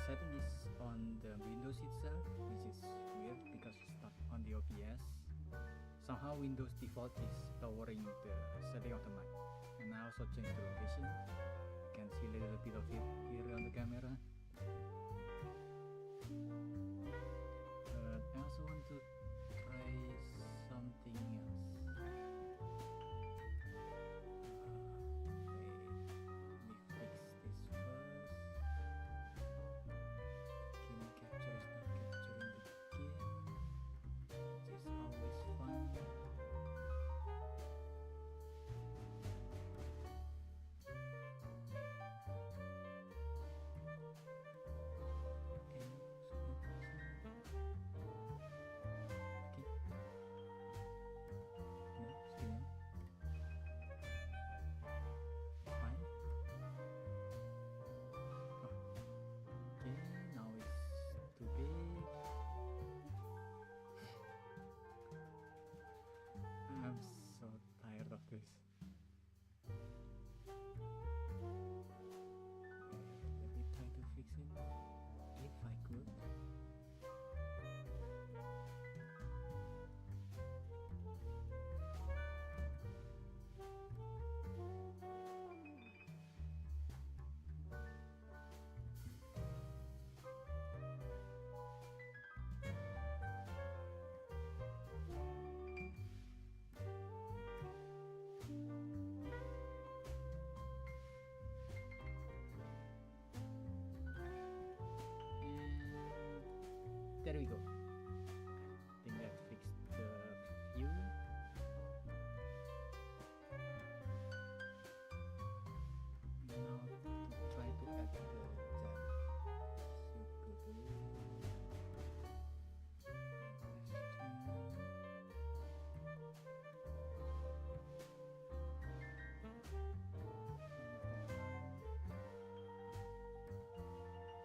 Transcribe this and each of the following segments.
setting is on the Windows itself, which is weird because it's not on the OBS. Somehow Windows default is lowering the setting of the mic, and I also changed the location. You can see a little bit of it here on the camera. But I also want to try something else. Wait, let me fix this first. Game capture is not capturing the game, which is always fun. I'm so tired of this. Let me try to fix it if I could. There we go. I think that fixed the view. Now to try to add the jam.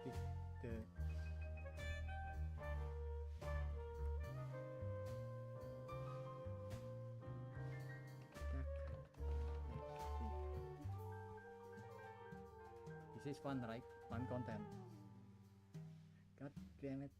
Pick the This is fun, right? Fun content. God damn it.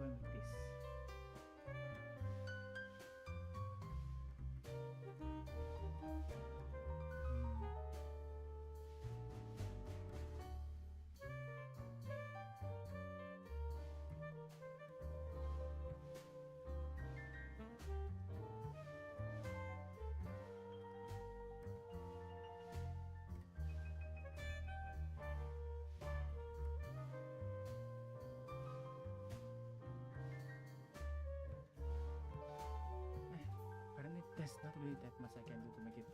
problem with this. Apparently there's not really that much I can do to make it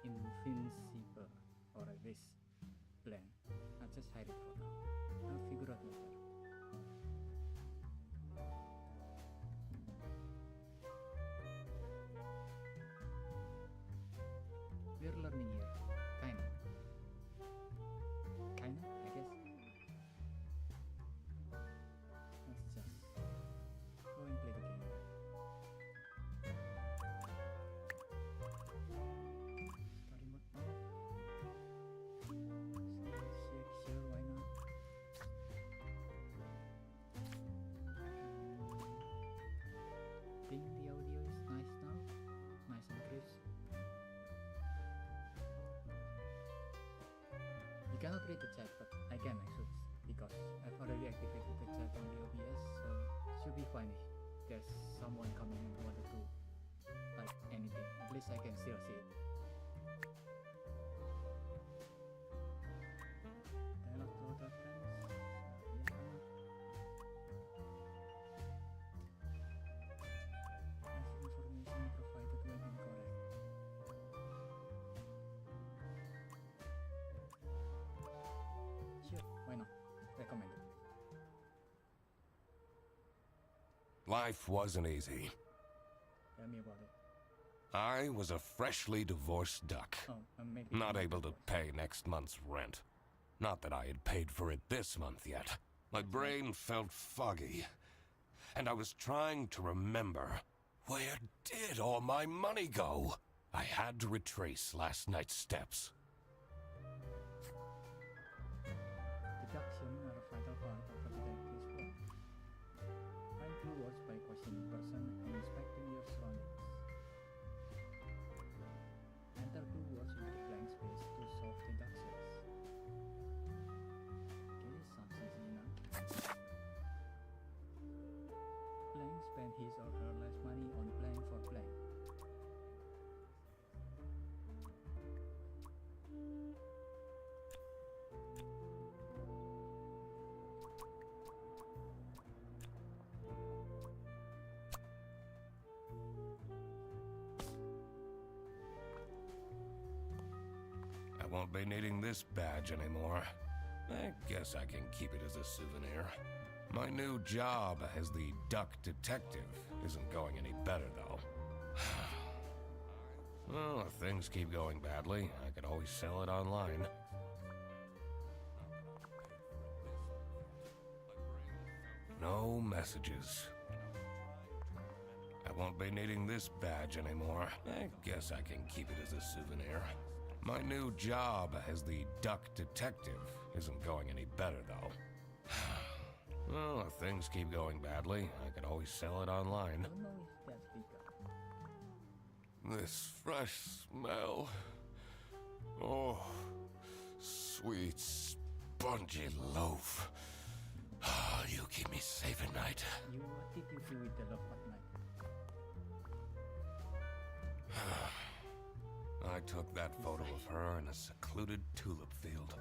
invincible or this plan. I'll just hide it for now. I'll figure out later. We're learning here. Kinda, I guess. Let's just go and play the game. Story mode on. Sure, why not? Think the audio is nice now, nice and crisp. You cannot read the chat, but I can actually, because I've already activated the chat on the OBS, so should be fine if there's someone coming who wanted to type anything. At least I can still see it. Dialogue to other friends. As information provided when incorrect. Sure, why not? Recommended. Life wasn't easy. Tell me about it. I was a freshly divorced duck, Oh, maybe not able to pay next month's rent. Not that I had paid for it this month yet. My brain felt foggy, and I was trying to remember, where did all my money go? I had to retrace last night's steps. Deduction are a vital part of a detective's work. Find clue words by questioning person and inspecting your surroundings. Enter clue words into the blank space to solve deductions. Okay, this sounds easy enough. Blank spend his or her last money on blank for blank. I won't be needing this badge anymore. I guess I can keep it as a souvenir. My new job as the duck detective isn't going any better, though. Well, if things keep going badly, I could always sell it online. No messages. I won't be needing this badge anymore. I guess I can keep it as a souvenir. My new job as the duck detective isn't going any better, though. Well, if things keep going badly, I could always sell it online. Don't know if that's bigger. This fresh smell. Oh, sweet, spongy loaf. You keep me safe at night. What did you do with the love at night? I took that photo of her in a secluded tulip field.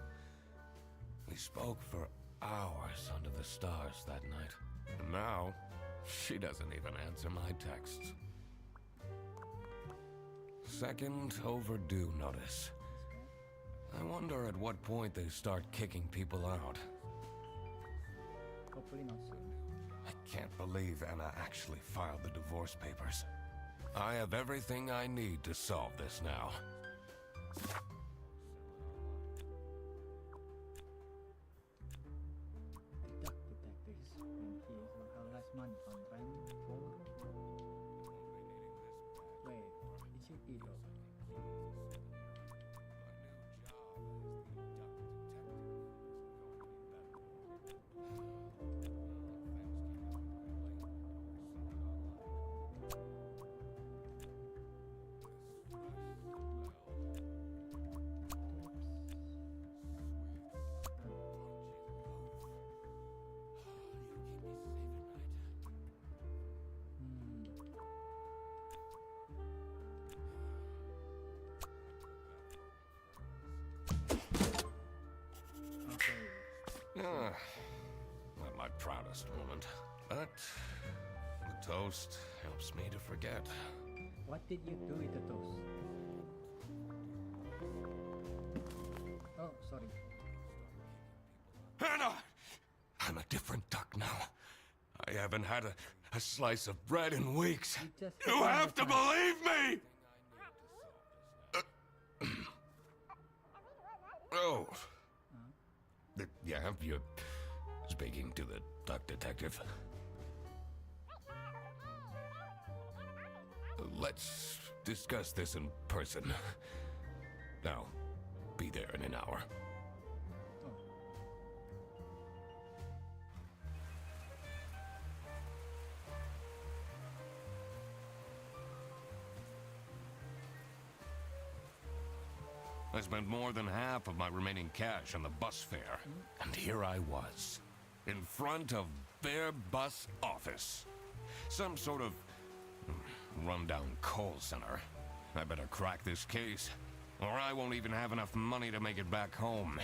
We spoke for hours under the stars that night. And now, she doesn't even answer my texts. Second overdue notice. I wonder at what point they start kicking people out. Hopefully not soon. I can't believe Anna actually filed the divorce papers. I have everything I need to solve this now. Duck detectives when he is or her last money on rent for... Wait, it should be though. But the toast helps me to forget. What did you do with the toast? Oh, sorry. Hannah! I'm a different duck now. I haven't had a slice of bread in weeks. You have to believe me! Oh. Yeah, you're speaking to the duck detective. Let's discuss this in person. Now, be there in an hour. I spent more than half of my remaining cash on the bus fare, and here I was, in front of their bus office. Some sort of rundown call center. I better crack this case, or I won't even have enough money to make it back home.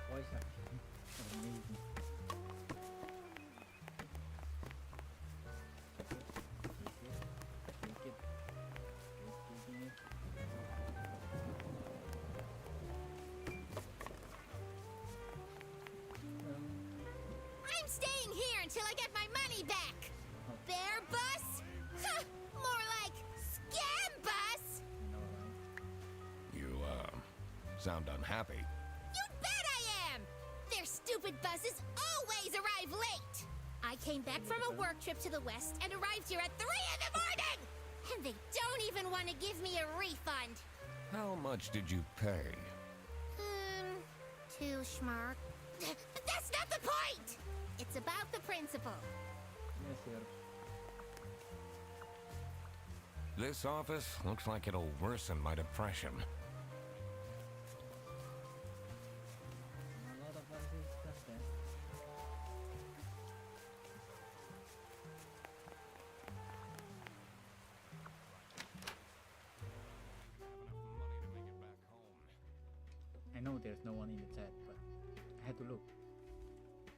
Voice acting. Amazing. I'm staying here until I get my money back. Bear bus? Huh, more like scam bus. You, sound unhappy. You bet I am. Their stupid buses always arrive late. I came back from a work trip to the west and arrived here at 3 in the morning. And they don't even want to give me a refund. How much did you pay? 2 schmark. But that's not the point. It's about the principle. Yes, sir. This office looks like it'll worsen my depression. A lot of voices does that. I know there's no one in the chat, but I had to look.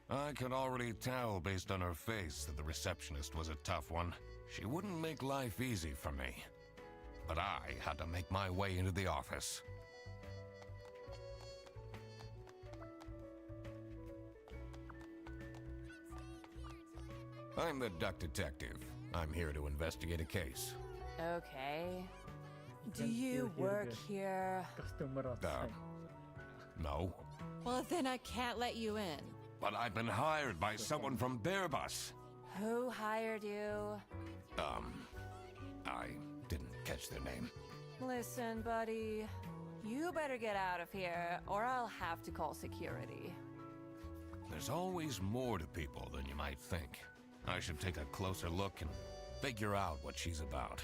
I could already tell based on her face that the receptionist was a tough one. She wouldn't make life easy for me. But I had to make my way into the office. I'm the duck detective. I'm here to investigate a case. Okay. Do can you still hear work the here? Customer outside. No, Well, then I can't let you in. but I've been hired by someone from their bus. Who hired you? I didn't catch their name. Listen, buddy. You better get out of here, or I'll have to call security. There's always more to people than you might think. I should take a closer look and figure out what she's about.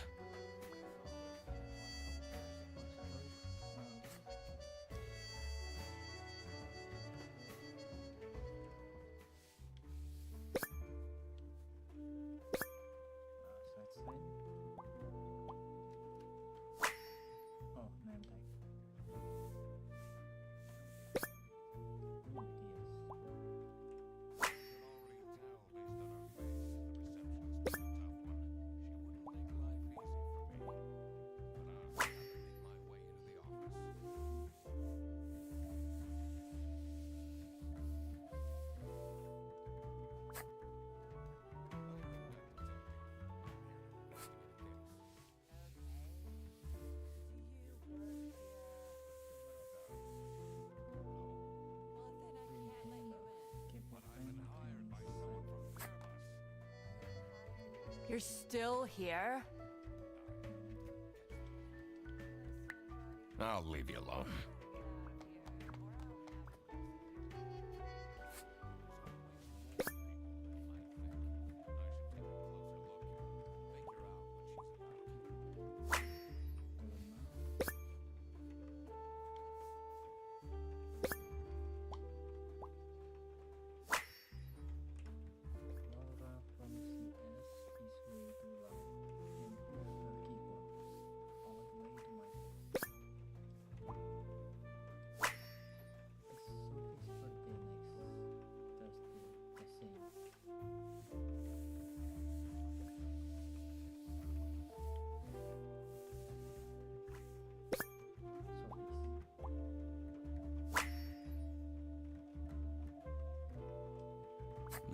Oh, name tag. You're still here? I'll leave you alone. Laura from CS is way too loud. And here's the keyboard. All the way to my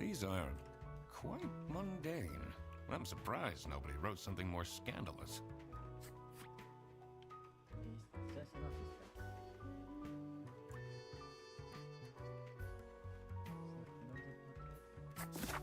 These are quite mundane. I'm surprised nobody wrote something more scandalous. It's just enough is that. Another portrait.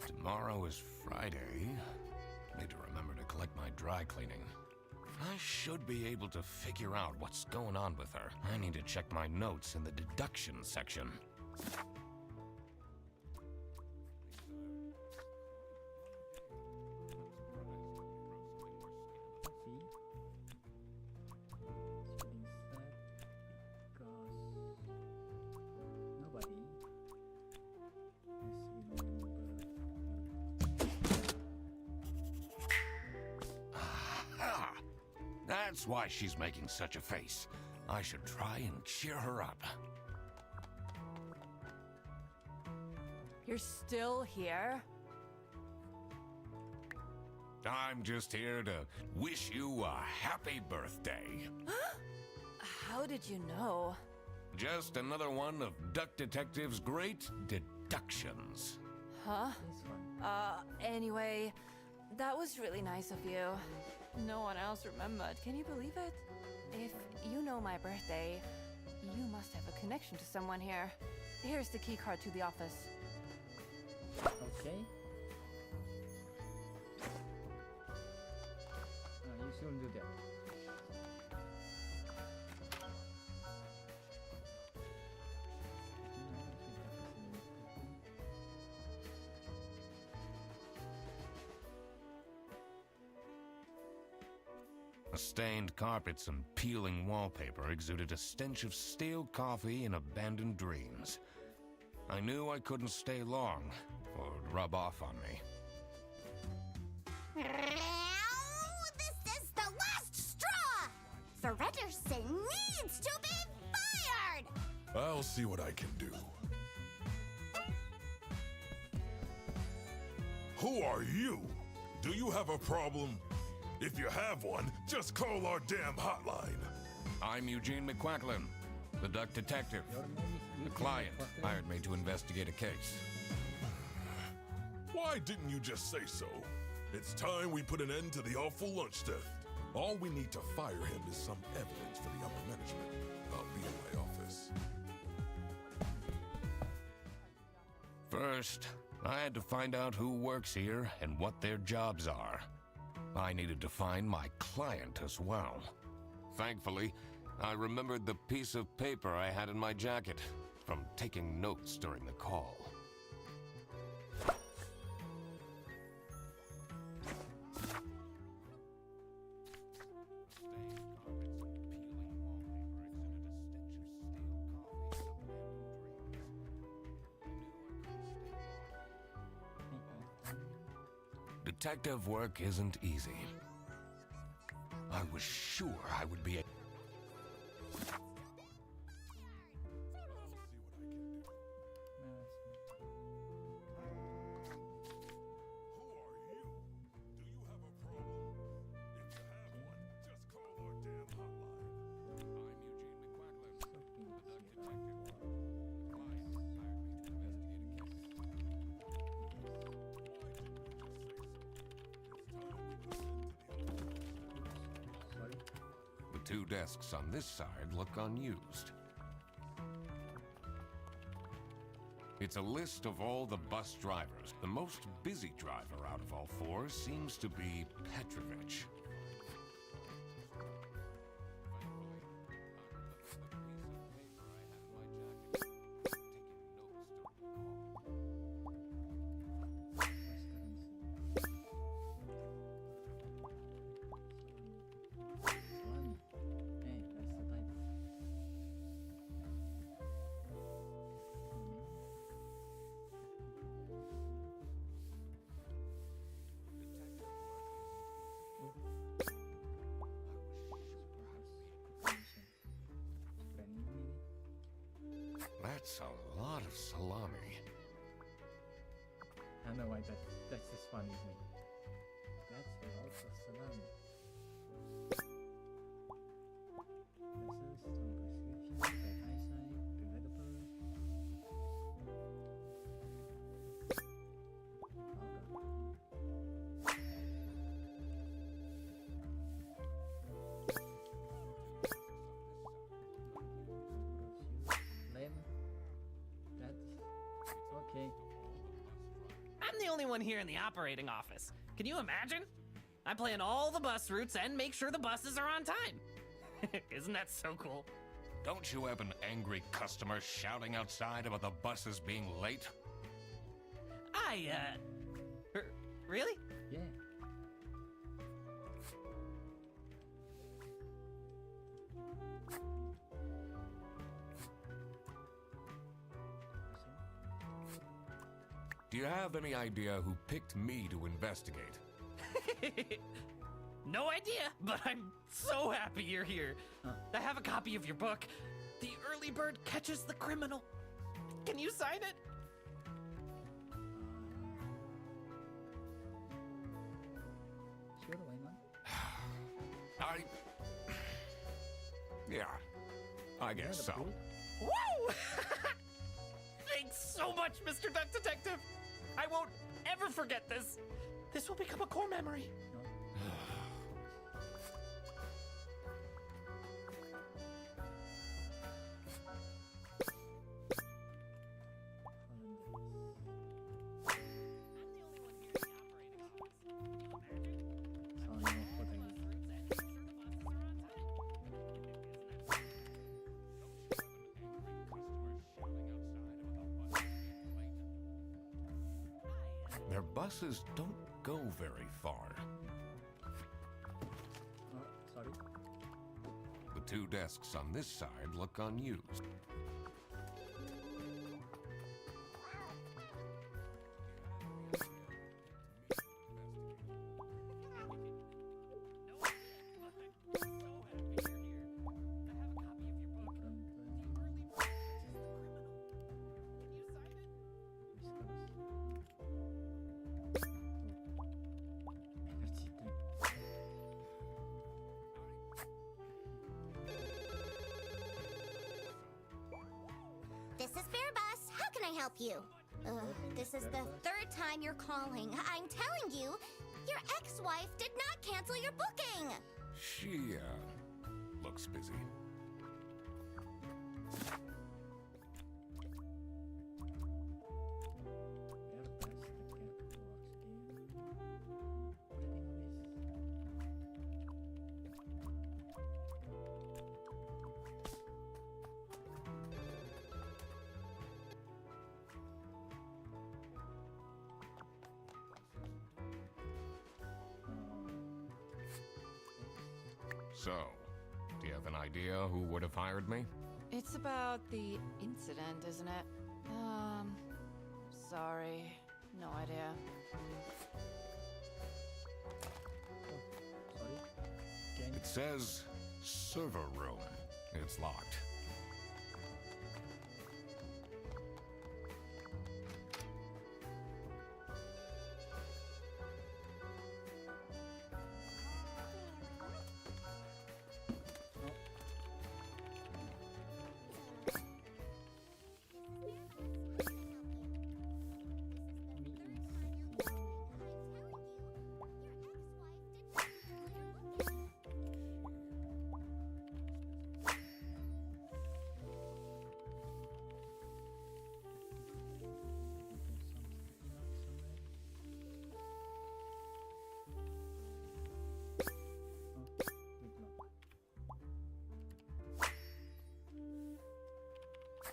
Tomorrow is Friday. Need to remember to collect my dry cleaning. I should be able to figure out what's going on with her. I need to check my notes in the deduction section. That's why she's making such a face. I should try and cheer her up. You're still here? I'm just here to wish you a happy birthday. How did you know? Just another one of Duck Detective's great deductions. Huh? This one. Anyway, that was really nice of you. No one else remembered. Can you believe it? If you know my birthday, you must have a connection to someone here. Here's the key card to the office. Okay. You shouldn't do that. The stained carpets and peeling wallpaper exuded a stench of stale coffee and abandoned dreams. I knew I couldn't stay long, or it'd rub off on me. This is the last straw! Fredderson needs to be fired! I'll see what I can do. Who are you? Do you have a problem? If you have one, just call our damn hotline. I'm Eugene McQuacklin, the Duck Detective. Your name is The client hired me to investigate a case. Why didn't you just say so? It's time we put an end to the awful lunch theft. All we need to fire him is some evidence for the upper management. I'll be in my office. First, I had to find out who works here and what their jobs are. I needed to find my client as well. Thankfully, I remembered the piece of paper I had in my jacket from taking notes during the call. Detective work isn't easy. I was sure I would be a... The two desks on this side look unused. It's a list of all the bus drivers. The most busy driver out of all four seems to be Petrovich. That's a lot of salami. I don't know why that's just funny to me. That's lots of salami. Versus strong prescription, bad eyesight, developer. Lamb. That's okay. I'm the only one here in the operating office. Can you imagine? I plan all the bus routes and make sure the buses are on time. Isn't that so cool? Don't you have an angry customer shouting outside about the buses being late? Really? Yeah. Do you have any idea who picked me to investigate? No idea, but I'm so happy you're here. I have a copy of your book, The Early Bird Catches the Criminal. Can you sign it? Sure, why not? Yeah, I guess so. Woo! Thanks so much, Mr. Duck Detective. I won't ever forget this. This will become a core memory. Their buses don't go very far. Sorry. The two desks on this side look unused. This is Bear Bus. How can I help you? This is the third time you're calling. I'm telling you, your ex-wife did not cancel your booking. She, looks busy. So, do you have an idea who would have hired me? It's about the incident, isn't it? Sorry. No idea. Sorry. Again. It says server room. It's locked.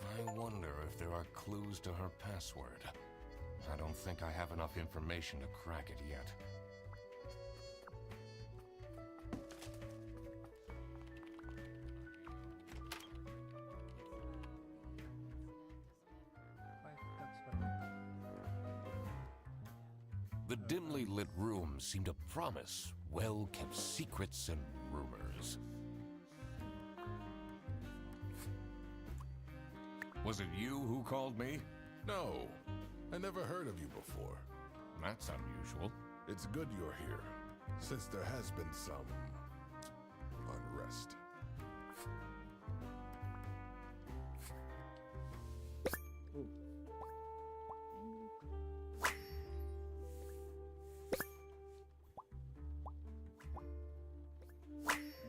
I wonder if there are clues to her password. I don't think I have enough information to crack it yet. The dimly lit rooms seem to promise well-kept secrets and rumors. Was it you who called me? No, I never heard of you before. That's unusual. It's good you're here, since there has been some unrest. Oh. Branch manager.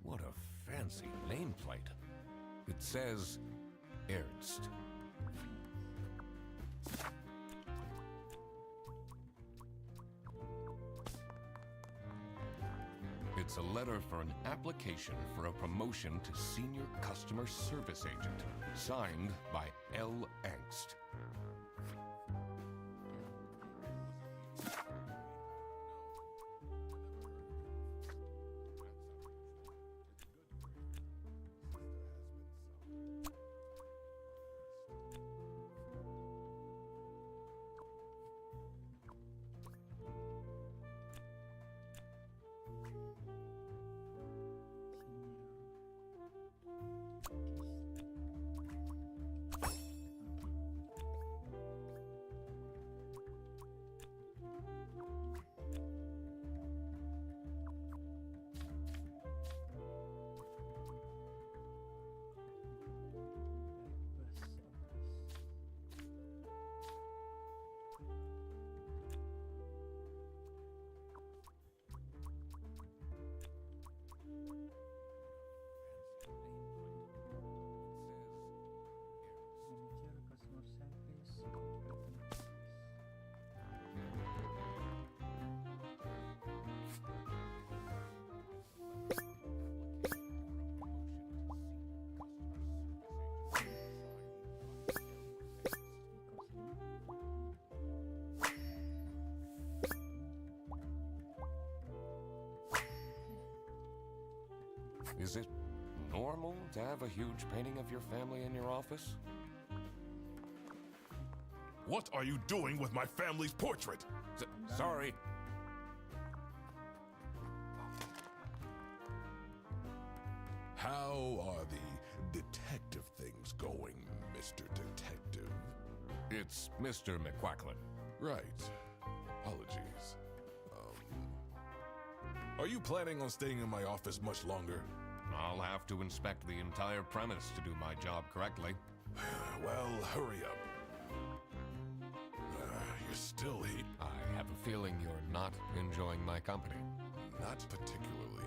What a fancy nameplate. It says Ernst. It's a letter for an application for a promotion to Senior Customer Service Agent, signed by L. Angst. Manager, customer service, operating service. Is it normal to have a huge painting of your family in your office? What are you doing with my family's portrait? Sorry. How are the detective things going, Mr. Detective? It's Mr. McQuacklin. Right. Apologies. Are you planning on staying in my office much longer? I'll have to inspect the entire premise to do my job correctly. Well, hurry up. You're still here. I have a feeling you're not enjoying my company. Not particularly.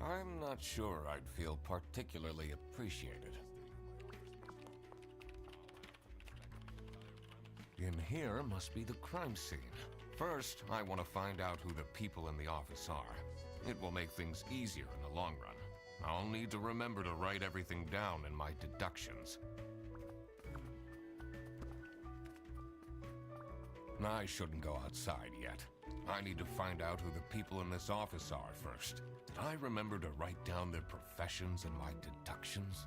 I'm not sure I'd feel particularly appreciated. In here must be the crime scene. First, I want to find out who the people in the office are. It will make things easier in the long run. I'll need to remember to write everything down in my deductions. I shouldn't go outside yet. I need to find out who the people in this office are first. Did I remember to write down their professions in my deductions?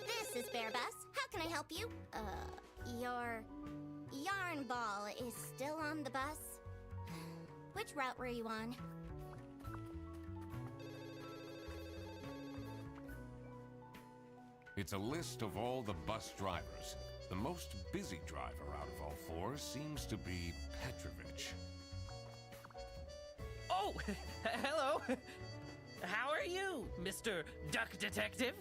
This is Bear Bus. How can I help you? Your Yarn Ball is still on the bus? Which route were you on? It's a list of all the bus drivers. The most busy driver out of all four seems to be Petrovich. Oh, hello. How are you, Mr. Duck Detective?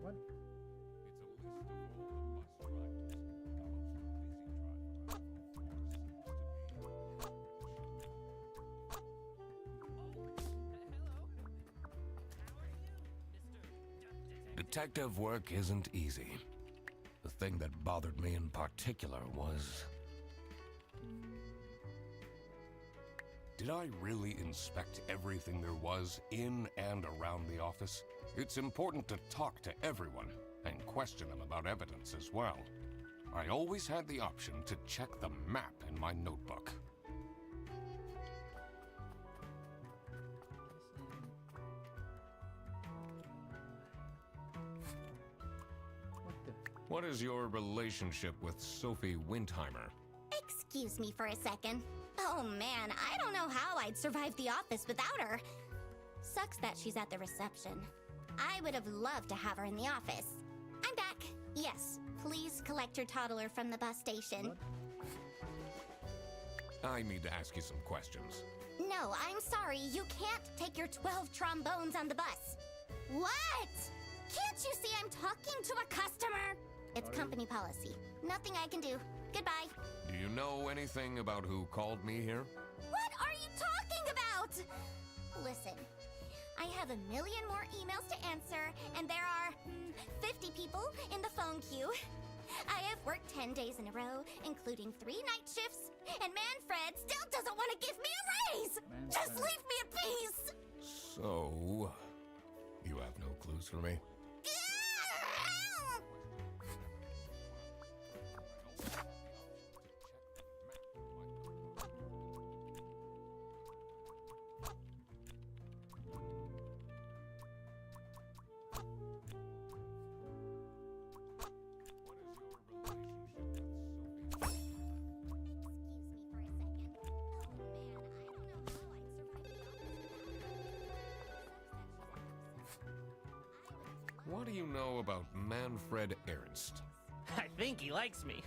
What? Detective work isn't easy. The thing that bothered me in particular was... Did I really inspect everything there was in and around the office? It's important to talk to everyone and question them about evidence as well. I always had the option to check the map in my notebook. What the? What is your relationship with Sophie Windheimer? Excuse me for a second. Oh man, I don't know how I'd survive the office without her. Sucks that she's at the reception. I would have loved to have her in the office. I'm back. Yes, please collect your toddler from the bus station. What? I need to ask you some questions. No, I'm sorry. You can't take your 12 trombones on the bus. What? Can't you see I'm talking to a customer? It's Sorry. company policy. Nothing I can do. Goodbye. Do you know anything about who called me here? What are you talking about? Listen, I have a million more emails to answer, and there are 50 people in the phone queue. I have worked 10 days in a row, including 3 night shifts, and Manfred still doesn't want to give me a raise! Just Manfred. leave me in peace! So, you have no clues for me? What do you know about Manfred Ernst? I think he likes me.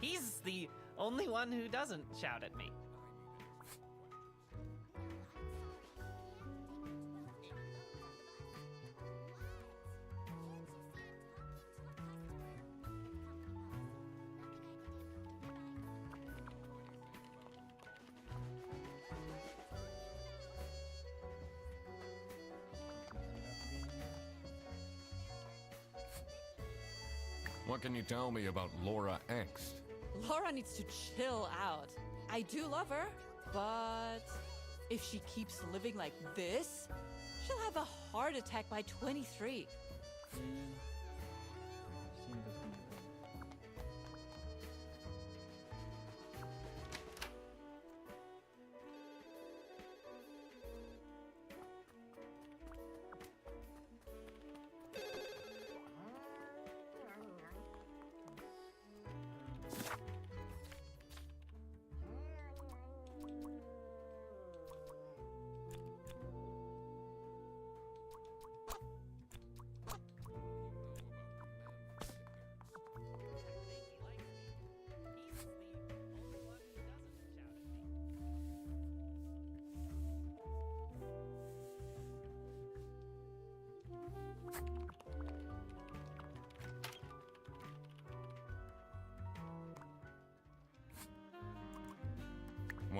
He's the only one who doesn't shout at me. What can you tell me about Laura Angst? Laura needs to chill out. I do love her, but if she keeps living like this, she'll have a heart attack by 23. Yeah. Seems that's gonna be bad.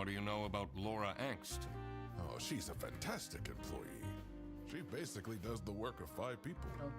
What do you know about Laura Angst? Oh, she's a fantastic employee. She basically does the work of 5 people. Oh.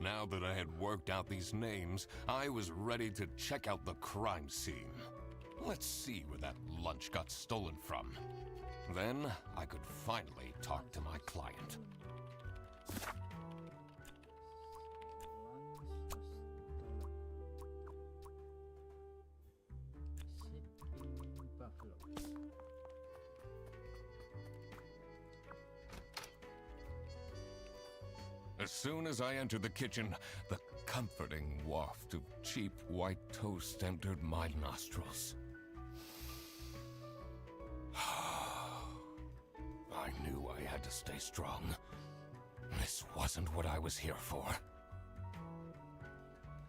Now that I had worked out these names, I was ready to check out the crime scene. Let's see where that lunch got stolen from. Then I could finally talk to my client. As soon as I entered the kitchen, the comforting waft of cheap white toast entered my nostrils. I knew I had to stay strong. This wasn't what I was here for.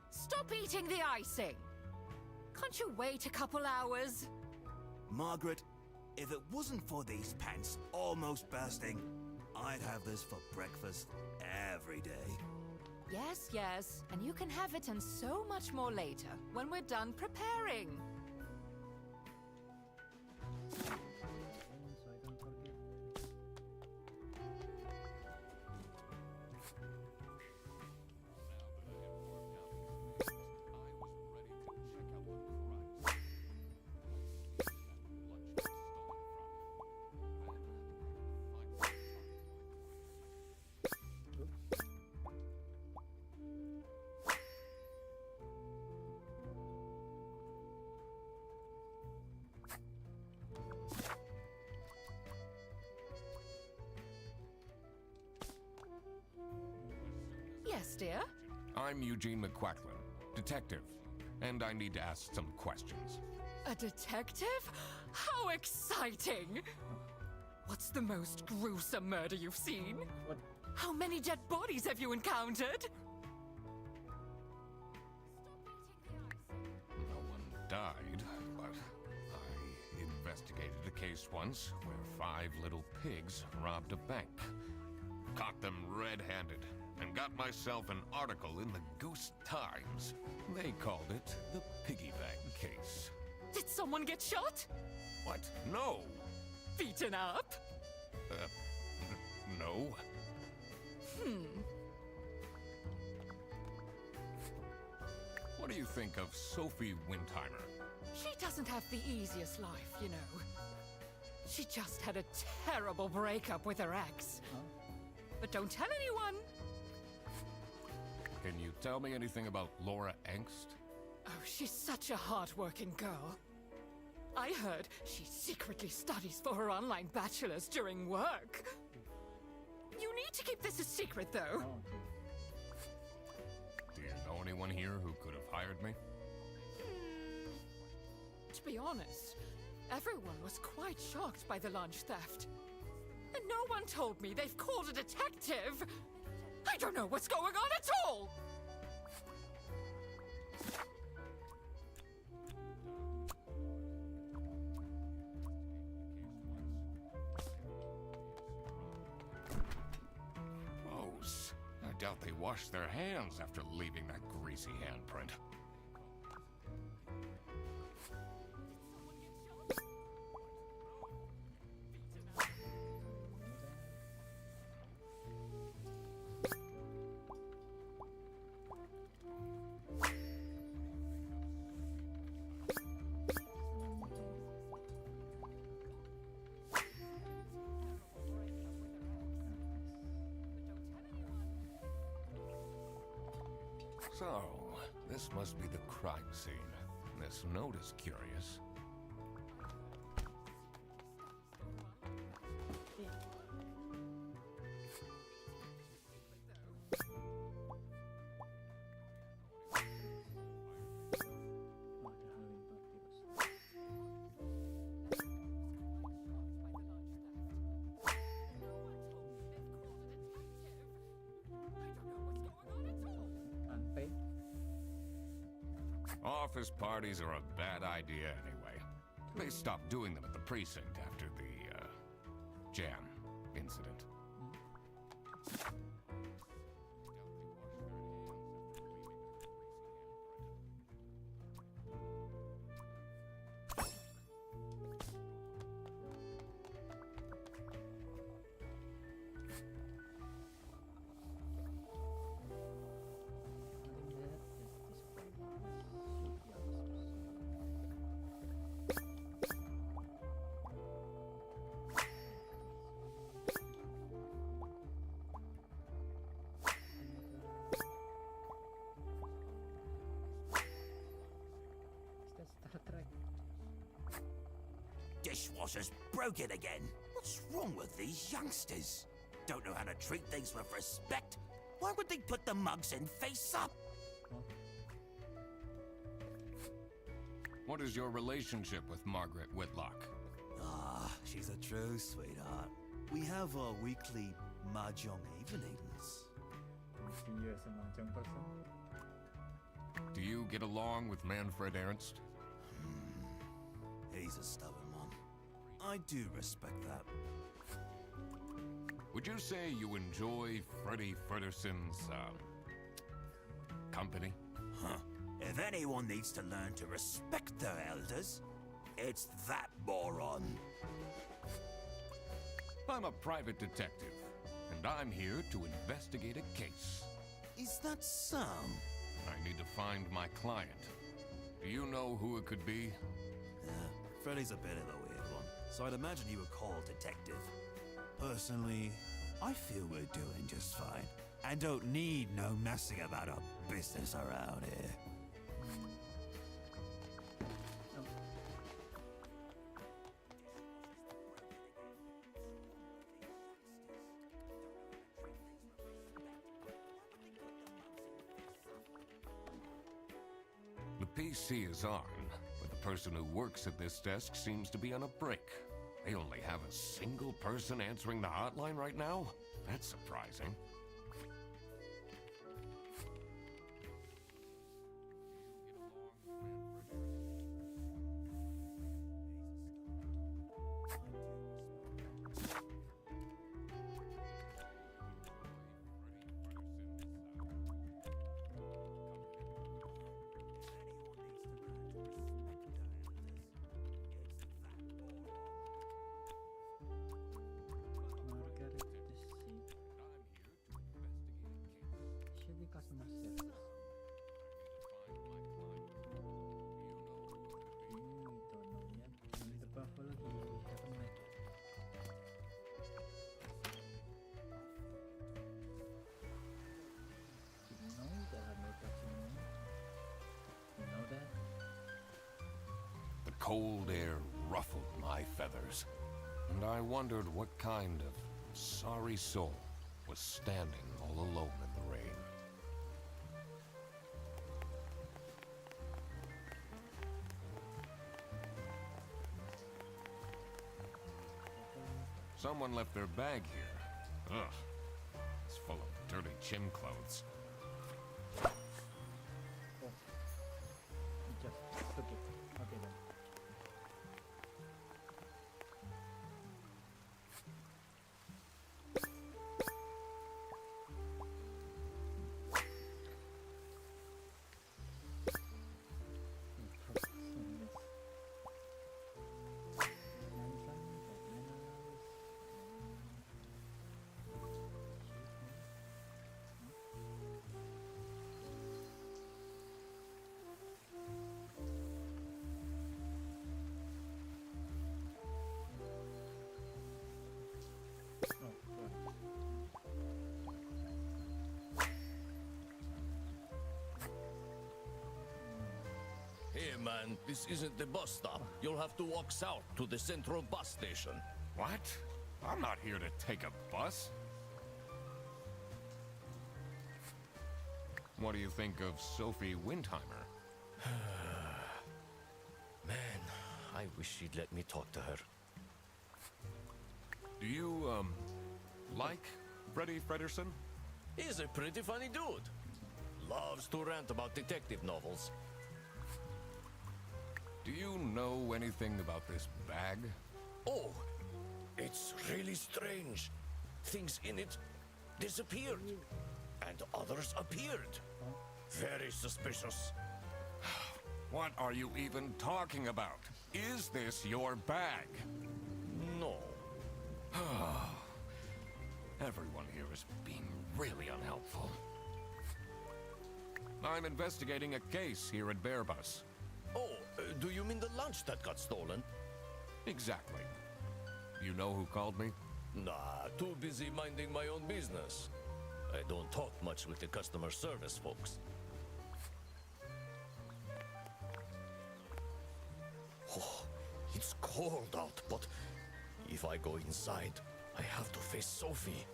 Stop eating the icing! Can't you wait a couple hours? Margaret, if it wasn't for these pants almost bursting, I'd have this for breakfast every day. Yes, yes, and you can have it and so much more later, when we're done preparing. So I don't forget. Yes, dear? I'm Eugene McQuacklin, detective, and I need to ask some questions. A detective? How exciting! What's the most gruesome murder you've seen? What? How many dead bodies have you encountered? No one died, but I investigated a case once where 5 little pigs robbed a bank. Caught them red-handed and got myself an article in the Goose Times. They called it the piggy bank case. Did someone get shot? What? No! Beaten up? No. What do you think of Sophie Windheimer? She doesn't have the easiest life, you know. She just had a terrible breakup with her ex. Huh? But don't tell anyone. Can you tell me anything about Laura Angst? Oh, she's such a hard-working girl. I heard she secretly studies for her online bachelor's during work. You need to keep this a secret, though. Oh, okay. Do you know anyone here who could have hired me? To be honest, everyone was quite shocked by the lunch theft. And no one told me they've called a detective. I don't know what's going on at all! wash their hands after leaving that greasy handprint. So, this must be the crime scene. This note is curious. Unpaid. Office parties are a bad idea anyway. They stopped doing them at the precinct after the, jam incident. Star Trek. Dishwasher's broken again. What's wrong with these youngsters? Don't know how to treat things with respect? Why would they put the mugs in face up? What is your relationship with Margaret Whitlock? Ah, she's a true sweetheart. We have our weekly mahjong evenings. See you as a mahjong person. Do you get along with Manfred Ernst? He's a stubborn one. I do respect that. Would you say you enjoy Freddie Fredderson's, company? Huh. If anyone needs to learn to respect their elders, it's that moron. I'm a private detective, and I'm here to investigate a case. Is that so? I need to find my client. Do you know who it could be? Yeah, Freddy's a bit of a weird one, so I'd imagine you would call detective. Personally, I feel we're doing just fine, and don't need no messing about our business around here. The PC is on, but the person who works at this desk seems to be on a break. They only have a single person answering the hotline right now? That's surprising. Margaret Deceit. Should be customer service. We don't know yet. In the Buffalo, he haven't met. You know there are no touching me. You know that? The cold air ruffled my feathers, and I wondered what kind of sorry soul was standing all alone in the rain. Someone left their bag here. Ugh. It's full of dirty gym clothes. Oh. He just took it. Okay then. man, this isn't the bus stop. You'll have to walk south to the central bus station. What? I'm not here to take a bus. What do you think of Sophie Windheimer? Man, I wish she'd let me talk to her. Do you, like Freddie Frederson? He's a pretty funny dude. Loves to rant about detective novels. Do you know anything about this bag? Oh, it's really strange. Things in it disappeared, and others appeared. Very suspicious. What are you even talking about? Is this your bag? No. Everyone here is being really unhelpful. I'm investigating a case here at Bearbus. Oh, do you mean the lunch that got stolen? Exactly. You know who called me? Nah, too busy minding my own business. I don't talk much with the customer service folks. Oh, it's cold out, but if I go inside, I have to face Sophie.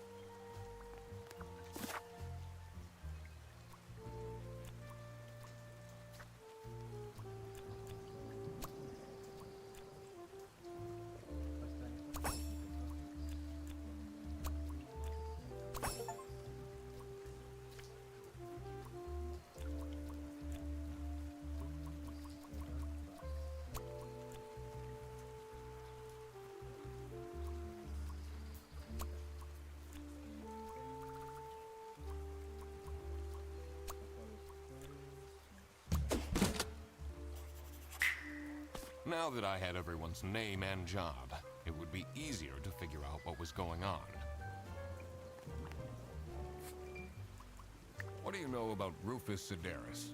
Now that I had everyone's name and job, it would be easier to figure out what was going on. What do you know about Rufus Sedaris?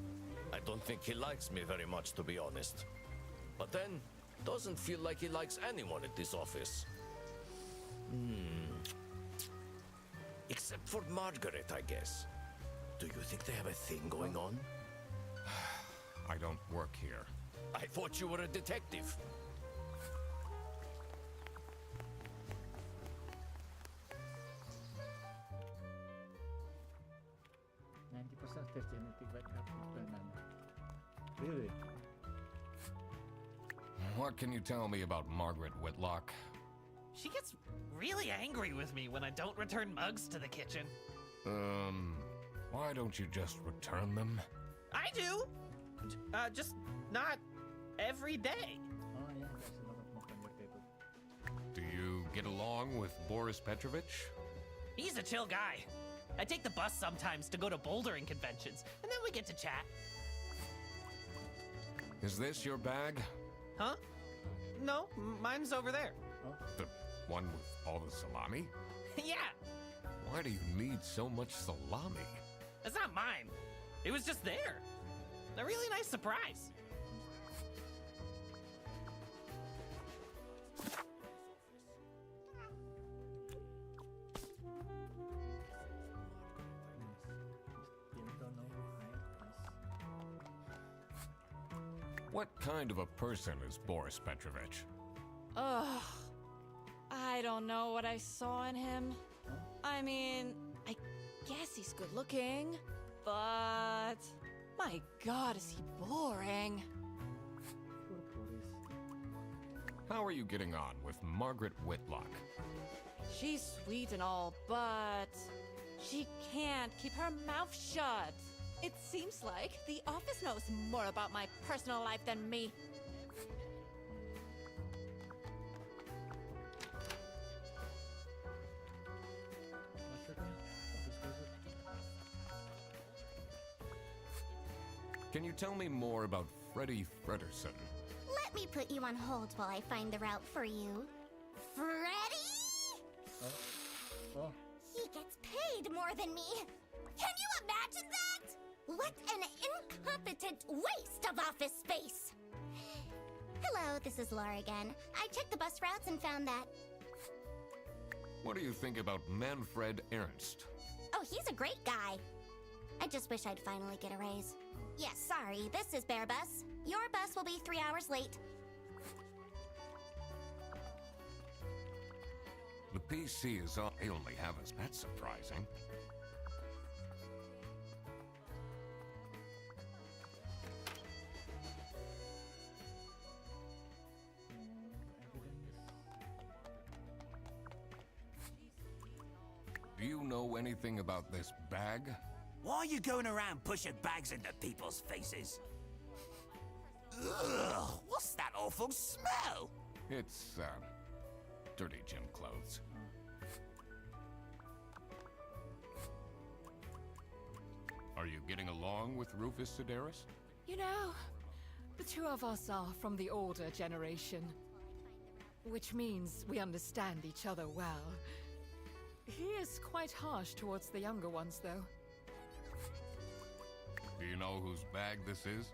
I don't think he likes me very much, to be honest. But then, doesn't feel like he likes anyone at this office. Except for Margaret, I guess. Do you think they have a thing going on? I don't work here. I thought you were a detective. There's genetic backup. Really? What can you tell me about Margaret Whitlock? She gets really angry with me when I don't return mugs to the kitchen. Why don't you just return them? I do! Just not every day. Oh yeah, there's a lot of milk on your table. Do you get along with Boris Petrovich? He's a chill guy. I take the bus sometimes to go to bouldering conventions, and then we get to chat. Is this your bag? Huh? No, mine's over there. The one with all the salami? Yeah, Why do you need so much salami? it's not mine. It was just there. A really nice surprise. You don't know What kind of a person is Boris Petrovich? Ugh. I don't know what I saw in him. I mean, I guess he's good looking, but my God, is he boring. How are you getting on with Margaret Whitlock? She's sweet and all, but she can't keep her mouth shut. It seems like the office knows more about my personal life than me. Can you tell me more about Freddie Frederson? Let me put you on hold while I find the route for you. Freddy? Oh, He gets paid more than me. Can you imagine that? What an incompetent waste of office space. Hello, this is Laura again. I checked the bus routes and found that. What do you think about Manfred Ernst? Oh, he's a great guy. I just wish I'd finally get a raise. Yes, sorry, this is Bear Bus. Your bus will be 3 hours late. The PC is all they only have us. That's surprising. Do you know anything about this bag? Why are you going around pushing bags into people's faces? Ugh, what's that awful smell? It's, dirty gym clothes. Are you getting along with Rufus Sedaris? You know, the two of us are from the older generation, which means we understand each other well. He is quite harsh towards the younger ones, though. Do you know whose bag this is?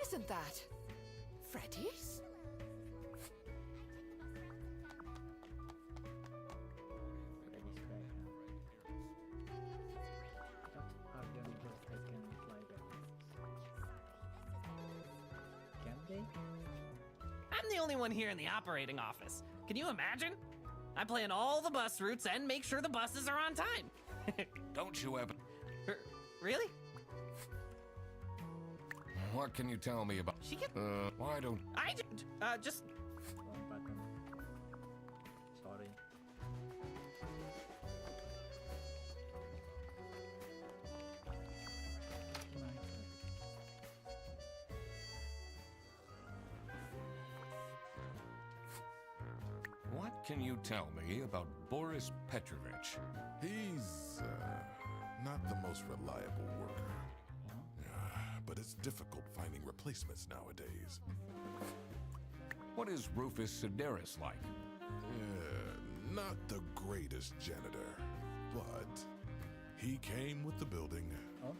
Isn't that Freddy's? Freddy's bag, huh? I thought Argon just taken fly back. Can they? I'm the only one here in the operating office. Can you imagine? I plan all the bus routes and make sure the buses are on time. Don't you ever... Really? What can you tell me about... She can... why don't... just... Wrong button. Sorry. What can you tell me about Boris Petrovich? He's, not the most reliable worker. But it's difficult finding replacements nowadays. What is Rufus Sedaris like? Not the greatest janitor, but he came with the building. Oh?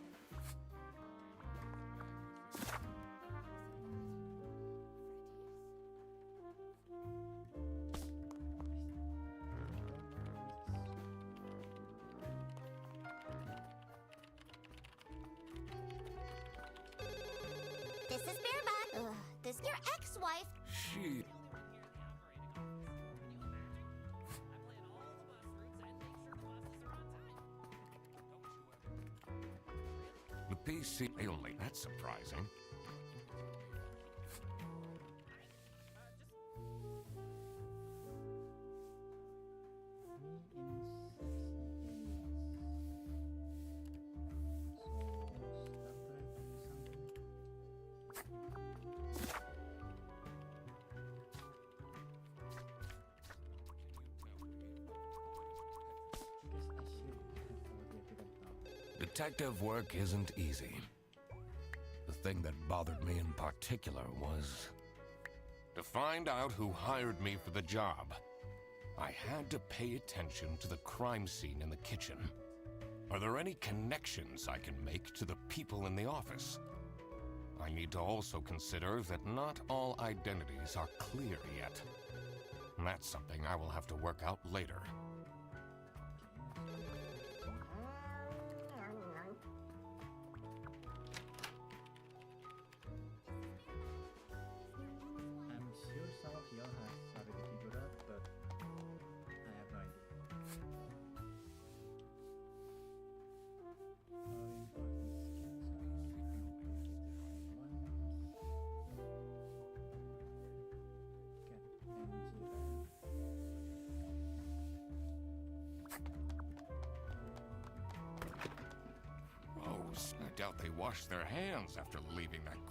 This is Bear Bus. This your ex-wife. She... The PC only. That's surprising. Detective work isn't easy. The thing that bothered me in particular was to find out who hired me for the job. I had to pay attention to the crime scene in the kitchen. Are there any connections I can make to the people in the office? I need to also consider that not all identities are clear yet. That's something I will have to work out later. I'm sure some of y'all have already figured out, but I have no idea. Gross. I doubt they washed their hands after leaving that group.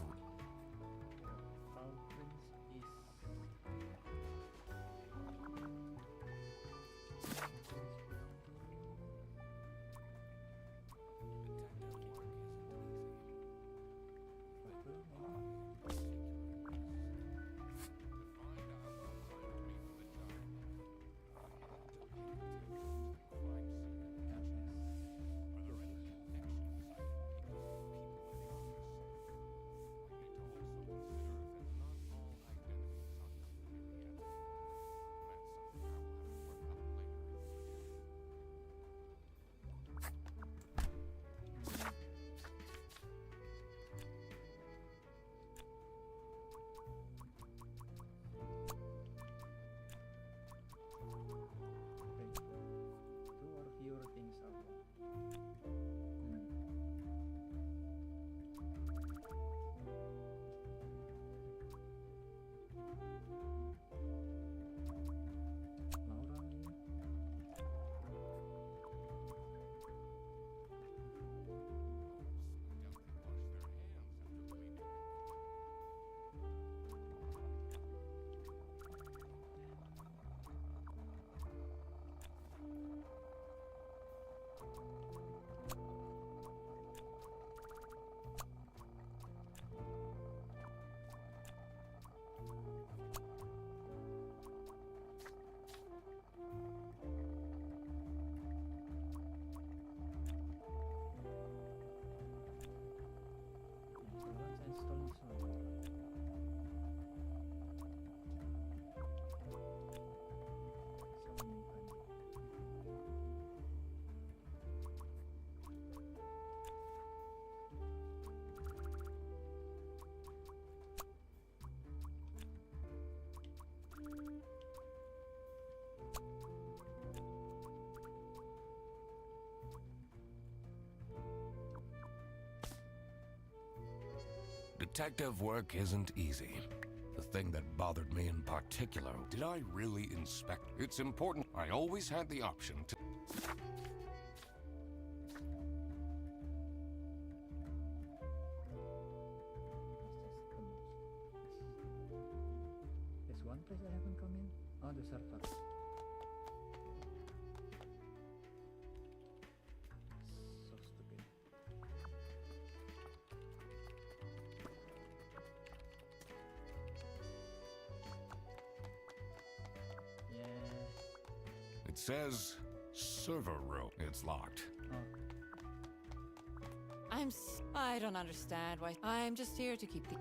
Detective work isn't easy. The thing that bothered me in particular, did I really inspect? It's important. I always had the option to... There's one place I haven't come in. Oh, the server. So stupid. Yeah. It says server room. It's locked. Oh. I don't understand why. I'm just here to keep the.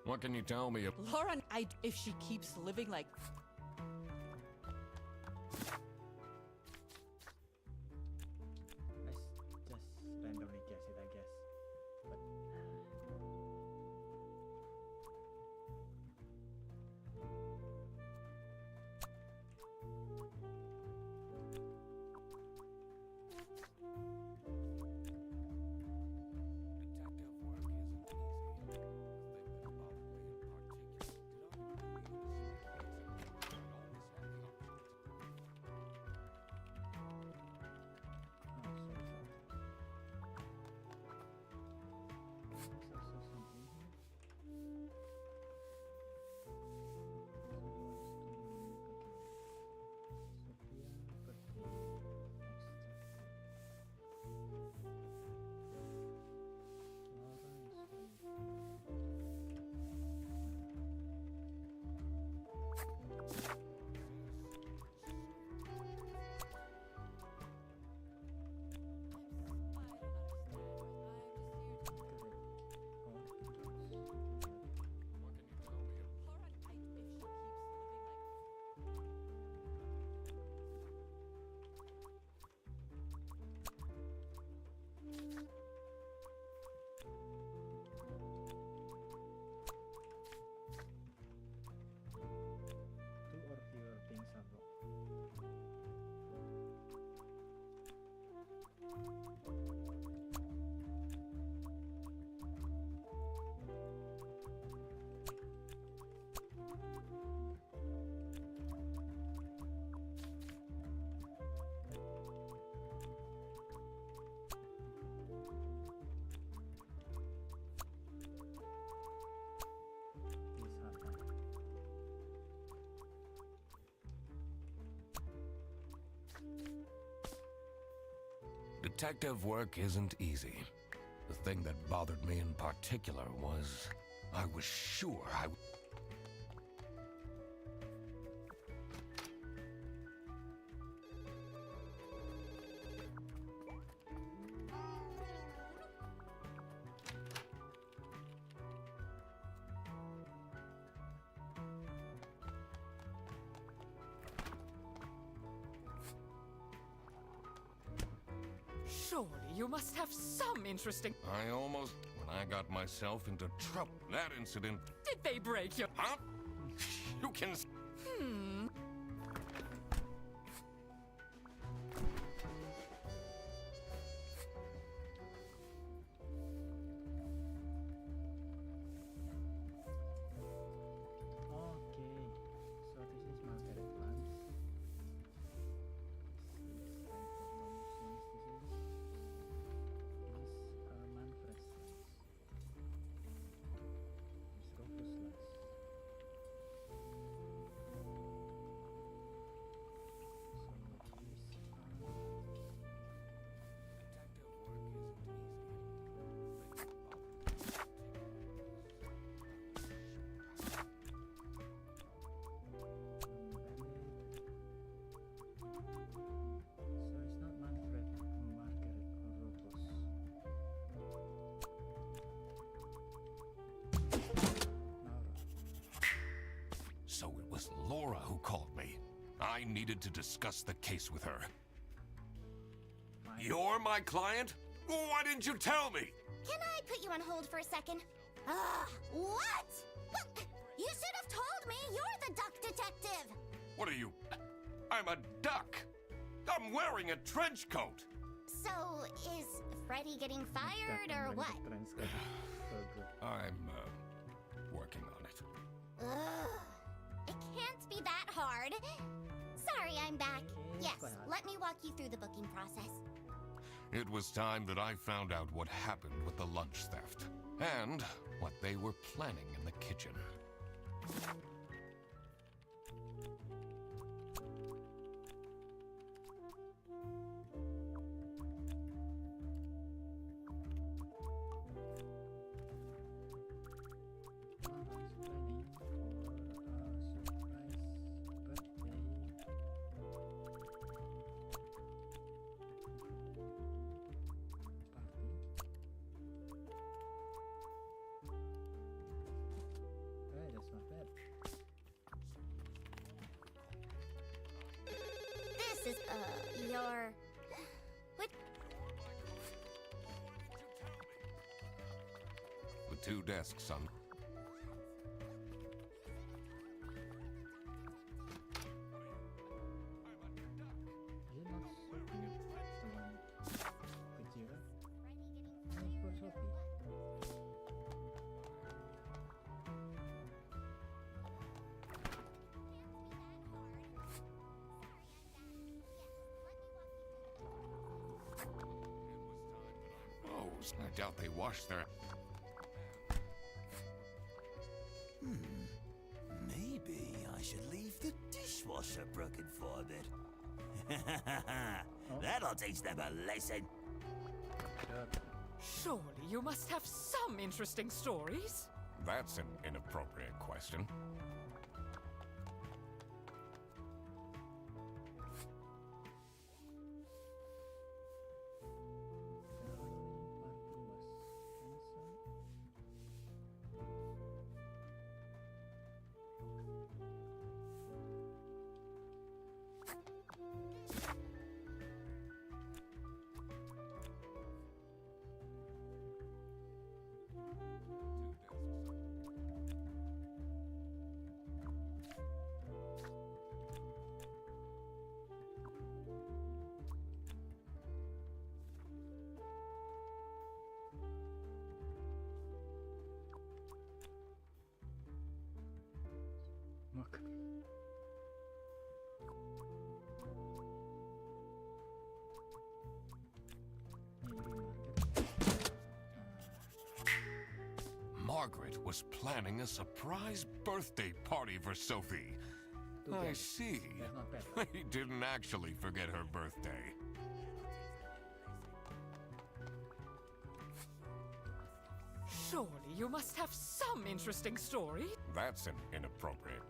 What can you tell me? Lauren, if she keeps living like. Let's just randomly guess it, I guess. But two or fewer things are wrong. These are fine. Detective work isn't easy. The thing that bothered me in particular was I was sure I... Surely you must have some interesting. I almost... When I got myself into trouble, that incident... Did they break your. Huh? You can... Okay, so this is Margaret Plants. This is time for promotions. These are Manfred Slants. These Rufus Slants. So these are... So it's not Manfred, Margaret, or Rufus. Laura. So it was Laura who called me. I needed to discuss the case with her. Fine. You're my client? Why didn't you tell me? Can I put you on hold for a second? What? Well, you should have told me. You're the duck detective. What are you? I'm a duck. I'm wearing a trench coat. So, is Freddy already getting fired or what? Transcribe so good. I'm, working on it. Ugh. It can't be that hard. Sorry, I'm back. Yes, let me walk you through the booking process. It was time that I found out what happened with the lunch theft and what they were planning in the kitchen. That's not bad. This is, your... What? The 2 desks on. Is it not Sophie? The one with Jira? For Sophie. Oh, I doubt they washed their. Maybe I should leave the dishwasher broken for a bit. That'll teach them a lesson. Sure. Surely you must have some interesting stories. That's an inappropriate question. Look. Margaret was planning a surprise birthday party for Sophie. I see. That's not bad. They didn't actually forget her birthday. Surely you must have some interesting story. That's an inappropriate.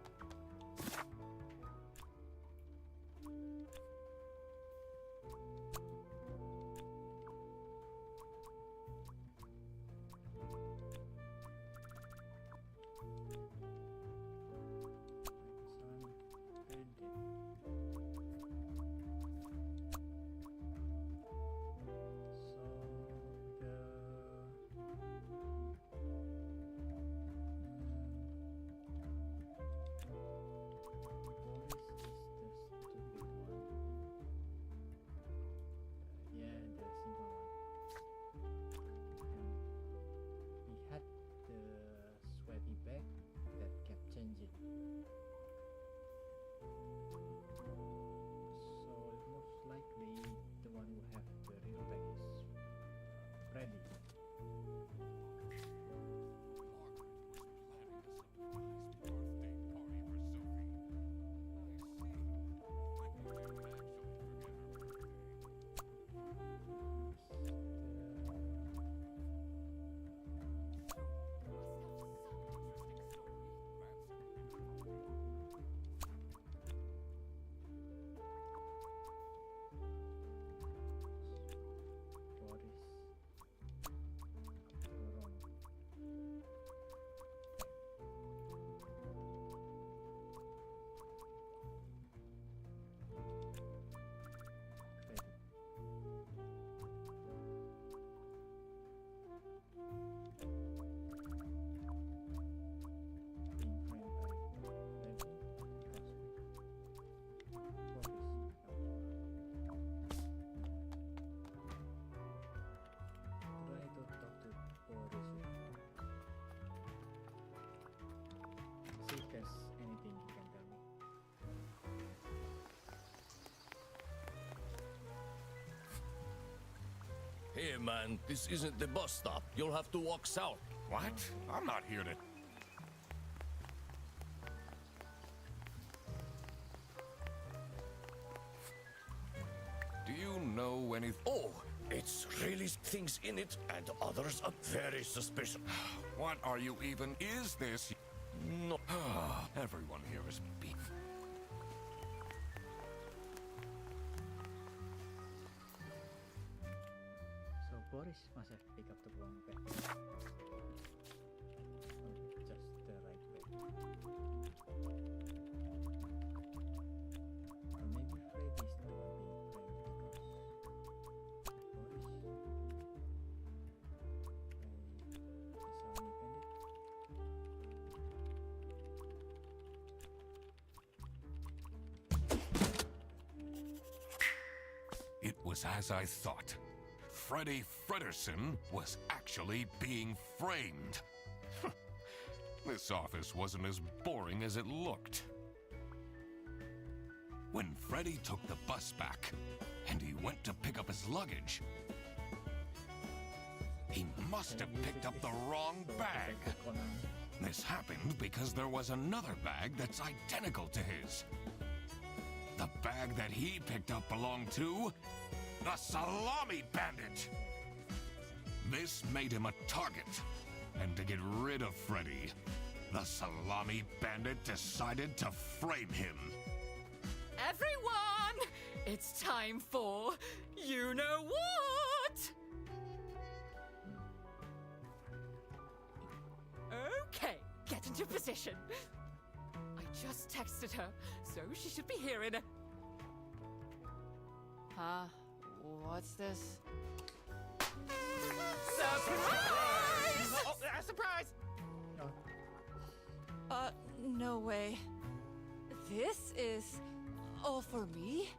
Hey man, this isn't the bus stop. You'll have to walk south. What? I'm not here to. Do you know anything? Oh, it's really things in it, and others are very suspicious. What are you even? Is this? No. Everyone here is beef. So Boris must have picked up the wrong bag. Oh, just the right bag. Or maybe Freddy's the one being framed because Boris by the Salami bandit. It was as I thought. Freddy Fredersen was actually being framed. This office wasn't as boring as it looked. When Freddy took the bus back, and he went to pick up his luggage, he must have picked up the wrong bag. This happened because there was another bag that's identical to his. The bag that he picked up belonged to the Salami bandit. This made him a target. And to get rid of Freddy, the Salami bandit decided to frame him. Everyone, it's time for you know what? Okay, get into position. I just texted her, so she should be here in a... Huh? What's this? Surprise! Oh, surprise! No way. This is all for me?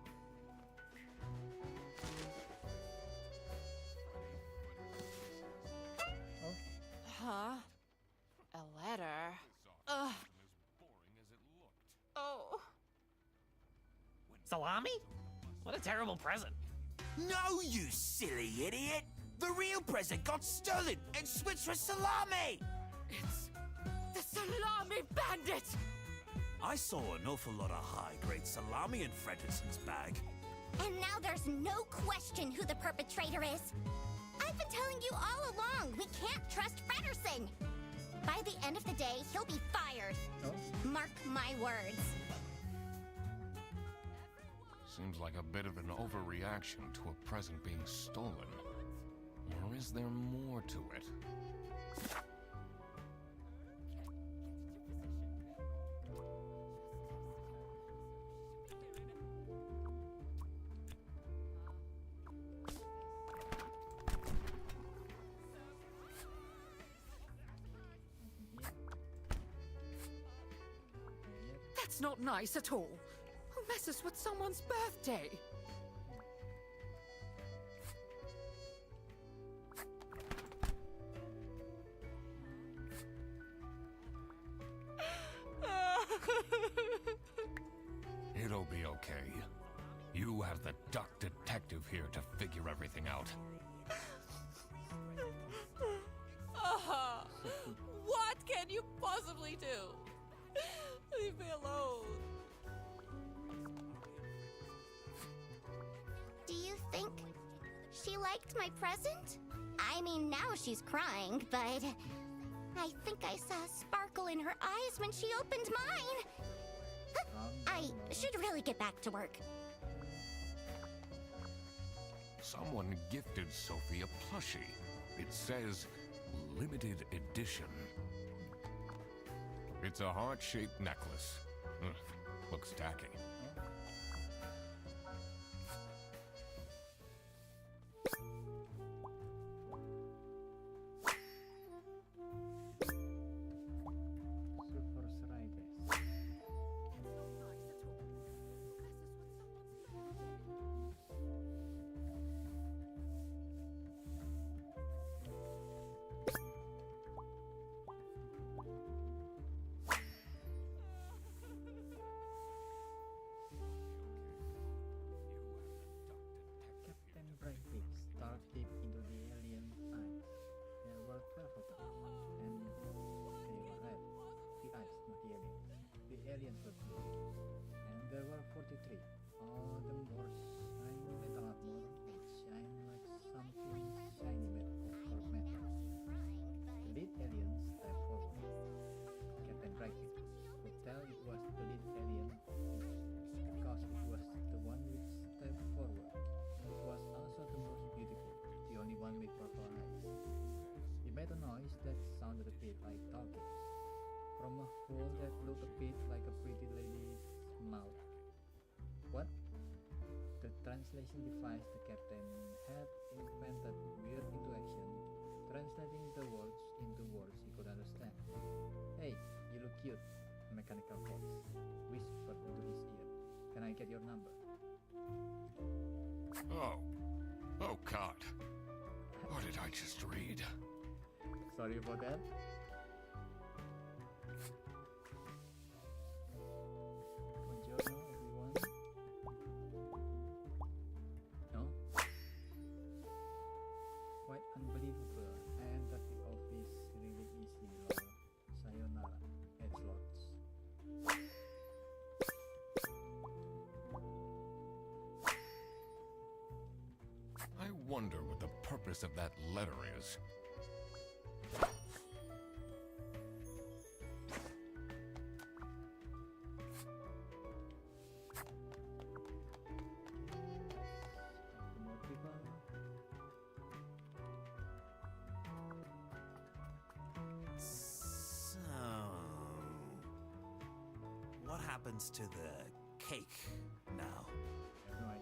Huh? A letter? Oh. Salami? What a terrible present. No, you silly idiot! The real present got stolen and switched for Salami! It's the Salami bandit! I saw an awful lot of high-grade Salami in Fredersen's bag. And now there's no question who the perpetrator is. I've been telling you all along, we can't trust Fredersen. By the end of the day, he'll be fired. Mark my words. Seems like a bit of an overreaction to a present being stolen. Or is there more to it? That's not nice at all. Who messes with someone's birthday? It'll be okay. You have the duck detective here to figure everything out. What can you possibly do? Leave me alone. Do you think she liked my present? I mean, now she's crying, but I think I saw a sparkle in her eyes when she opened mine. I should really get back to work. Someone gifted Sophie a plushie. It says, limited edition. It's a heart-shaped necklace. Looks tacky. Won't that look a bit like a pretty lady's mouth? What? The translation device the captain had invented whirred into action, translating the words into words he could understand. Hey, you look cute, a mechanical voice whispered into his ear. Can I get your number? Oh God. What did I just read? Sorry about that. Buongiorno, everyone. No? Quite unbelievable. I entered the office really easy, lol. Sayonara, edgelords. I wonder what the purpose of that letter is. More people. So, what happens to the cake now? I have no idea.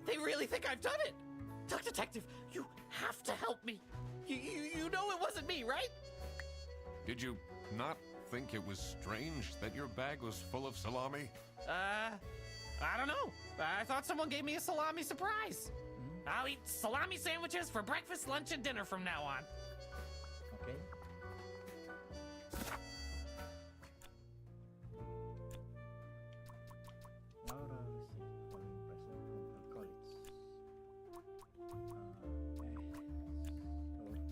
They really think I've done it! Duck Detective, you have to help me! You know it wasn't me, right? Did you not think it was strange that your bag was full of salami? I don't know. I thought someone gave me a salami surprise. I'll eat salami sandwiches for breakfast, lunch, and dinner from now on. Okay. Laura received following present from her colleagues. Laura Kibarblasi, Boris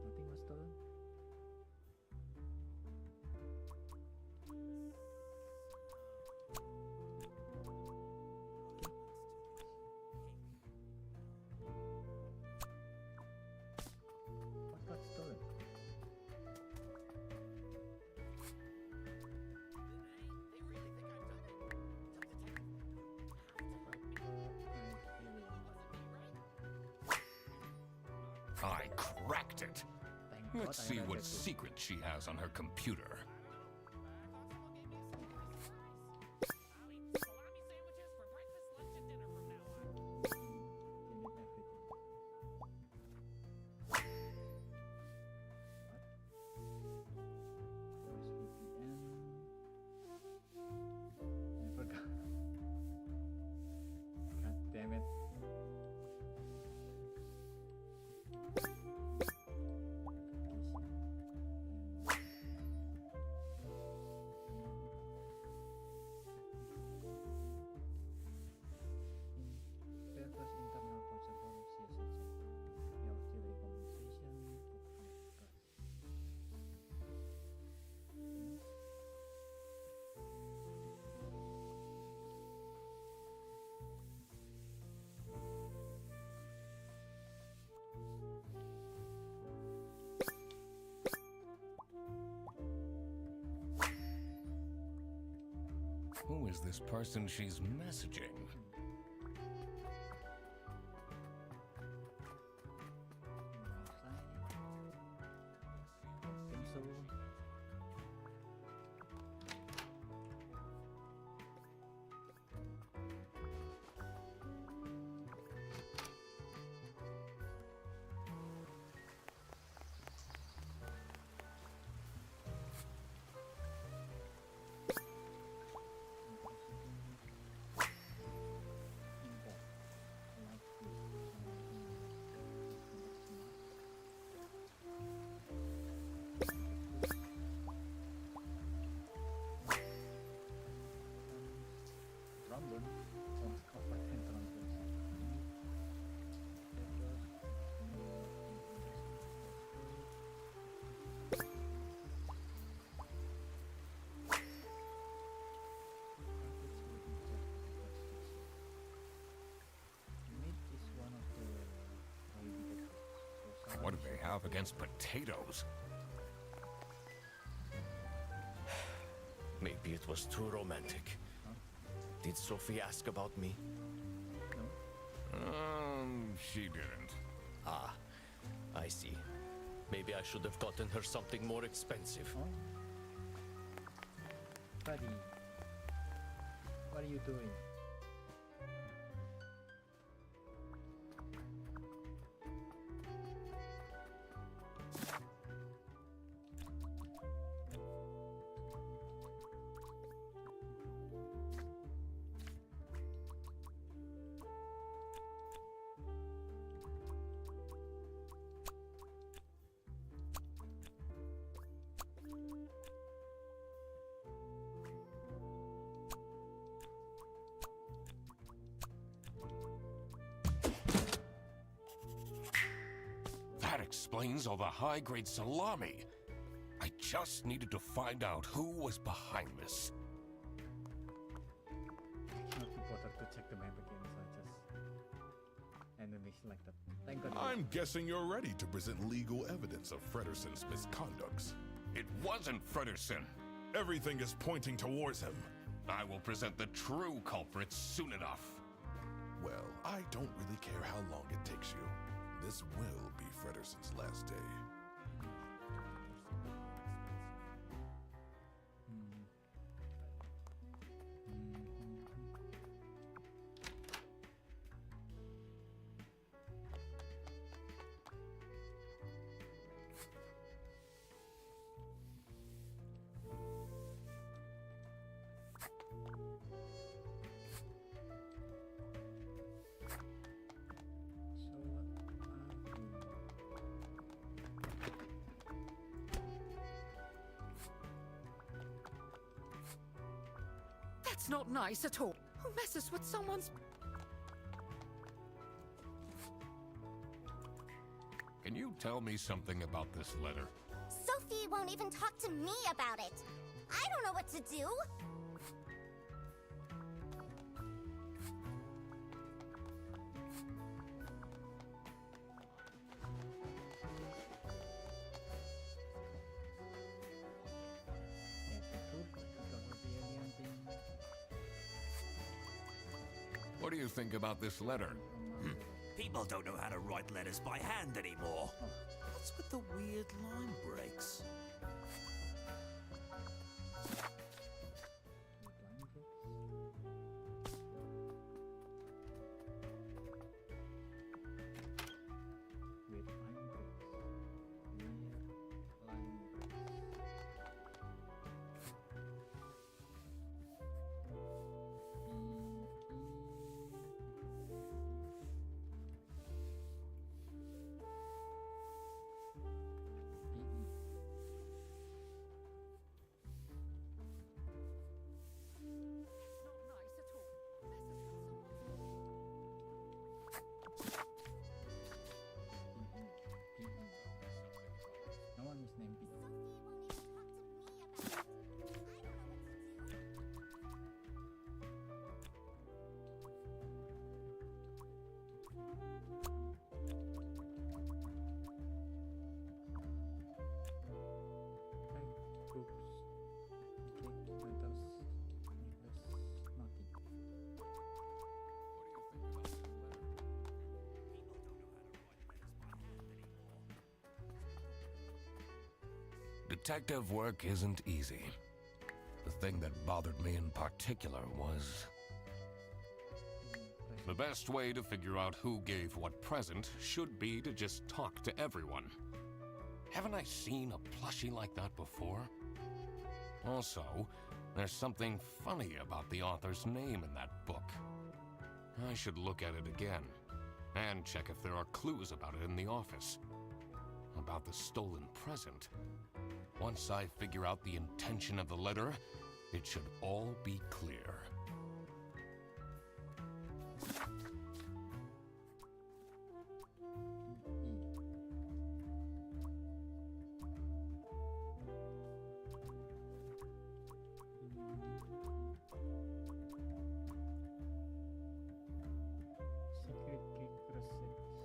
nothing was stolen. What got stolen? They really think I've done it. Duck Detective, I cracked it. Thank Let's God I see read what that book. secret she has on her computer. I'll eat salami sandwiches for breakfast, lunch, and dinner from now on. Delete everything. What? Voice VPN. I forgot. God damn it. Purpose internal voucher for CSS. Your telecommunication Who is this person she's messaging? Pencil. What do they have against potatoes? Maybe it was too romantic. Did Sophie ask about me? She didn't. Ah, I see. Maybe I should have gotten her something more expensive. Oh. Buddy, what are you doing? That explains all the high-grade salami. I just needed to find out who was behind this. Not important to check the map again, so I just randomly selected. Thank God. I'm guessing you're ready to present legal evidence of Frederson's misconducts. It wasn't Frederson. Everything is pointing towards him. I will present the true culprit soon enough. Well, I don't really care how long it takes you. This will be Frederson's last day. That's not nice at all. Who messes with someone's... Can you tell me something about this letter? Sophie won't even talk to me about it. I don't know what to do. Yeah, the truth because of the alien thing. What do you think about this letter? People don't know how to write letters by hand anymore. What's with the weird line breaks? With line breaks. Near line breaks. No one is named B. Sophie won't even talk to me about it. I don't know what to do. Right, groups. Okay, letters. Necklace. Nothing. Detective work isn't easy. The thing that bothered me in particular was... The best way to figure out who gave what present should be to just talk to everyone. Haven't I seen a plushie like that before? Also, there's something funny about the author's name in that book. I should look at it again, and check if there are clues about it in the office. About the stolen present. Once I figure out the intention of the letter, it should all be clear. Secret gate receipts.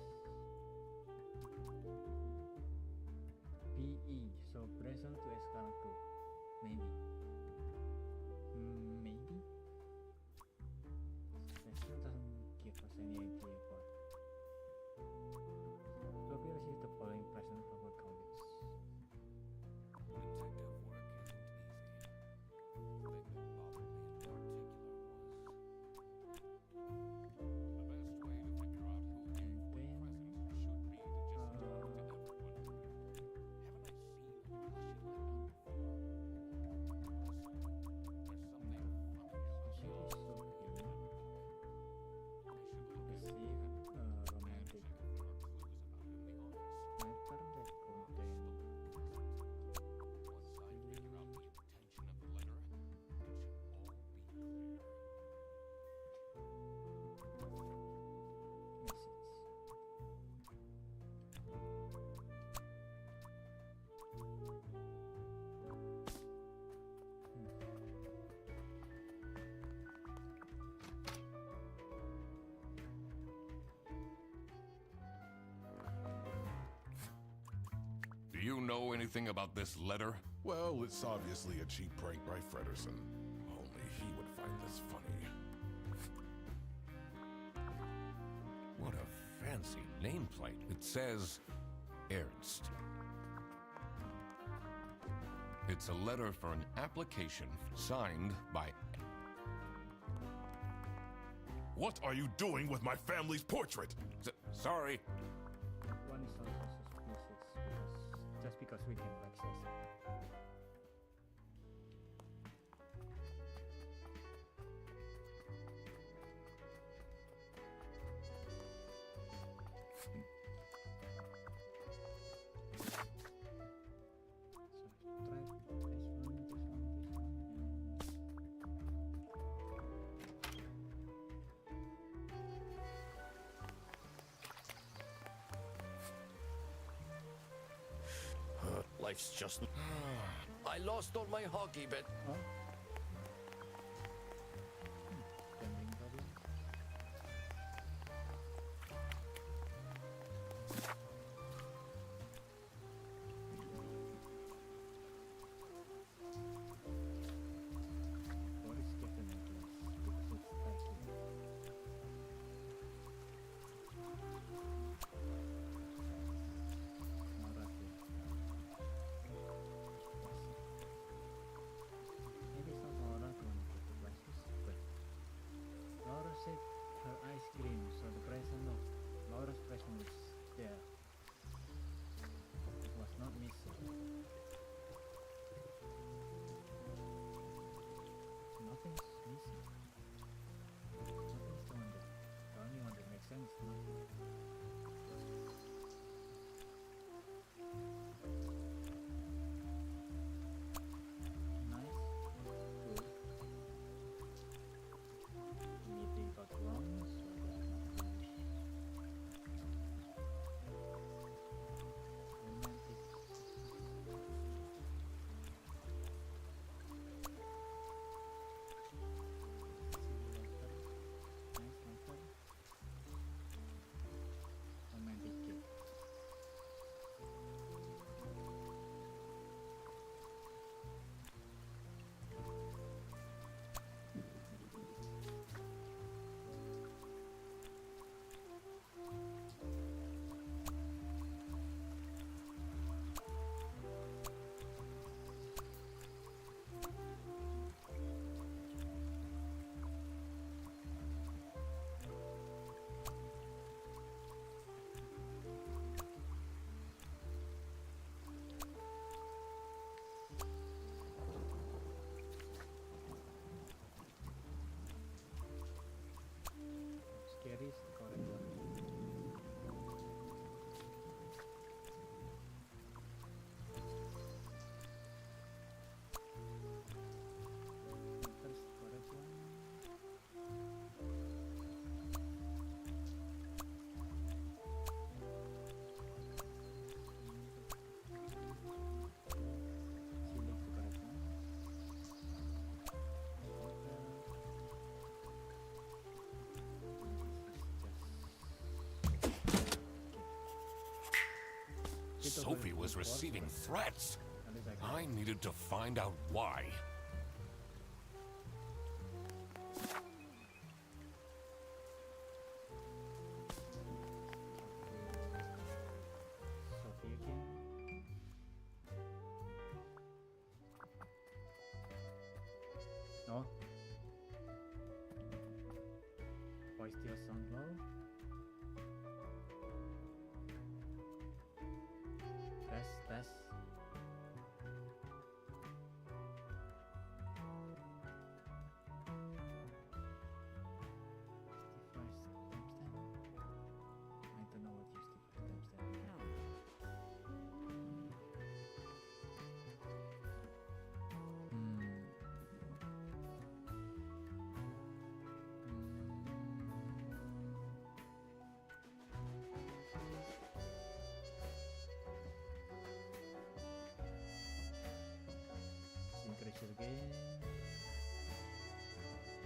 you know anything about this letter? Well, it's obviously a cheap prank by Frederson. Only he would find this funny. What a fancy nameplate. It says Ernst. It's a letter for an application signed by... What are you doing with my family's portrait? Sorry. One is also suspicious because just because we can access it. Life's just... I lost all my hockey bet. Oh. Gambling problem. What is definitely because it's typing. Narrative. Maybe some Laura wanted to glasses, but Laura said her ice cream, so the present of Laura's present was there. It was not missing. Nothing's missing. Nothing's the one that the only one that makes sense. Nice. Cool. Meeting got wrong, so that's not good. Romantic. Nice letter. Romantic gift. Scary is the correct one. First correct one. Select the correct one. Sophie was receiving threats. I needed to find out why. Sophie again. No. Voice still sound low. Test. I don't know what you Increase it again.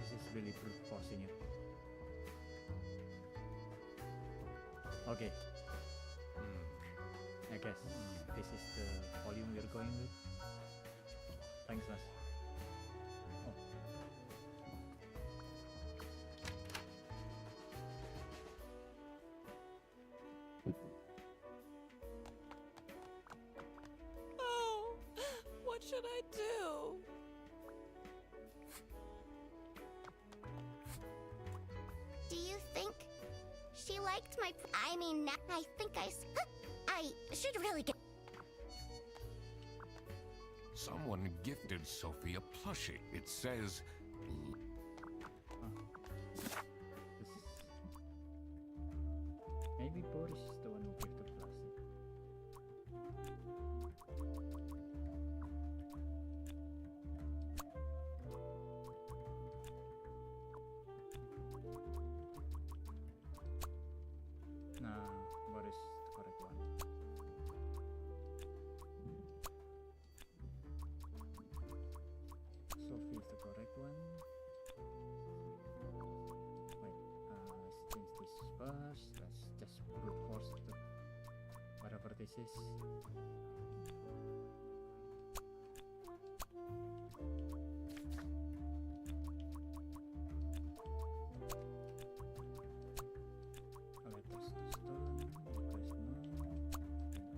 This is really brute forcing it. Okay. I guess this is the volume we're going with. Thanks, Nas. Oh. Oh, what should I do? Do you think she liked my? I mean, I think I should really get. Someone gifted Sophie a plushie. It says, Maybe Boris is the one who gave the plastic. Nah, Boris is the correct one. Sophie is the correct one. Wait, change this first. Let's just brute force to whatever this is. Okay, that's the stone. Request no.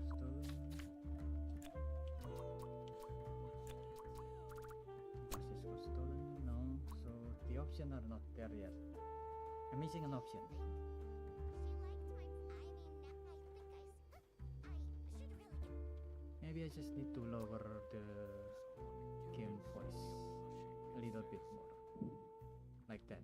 Stone. Passes was stolen. No. So the options are not there yet. I'm missing an option. Maybe I just need to lower the game voice a little bit more. Like that.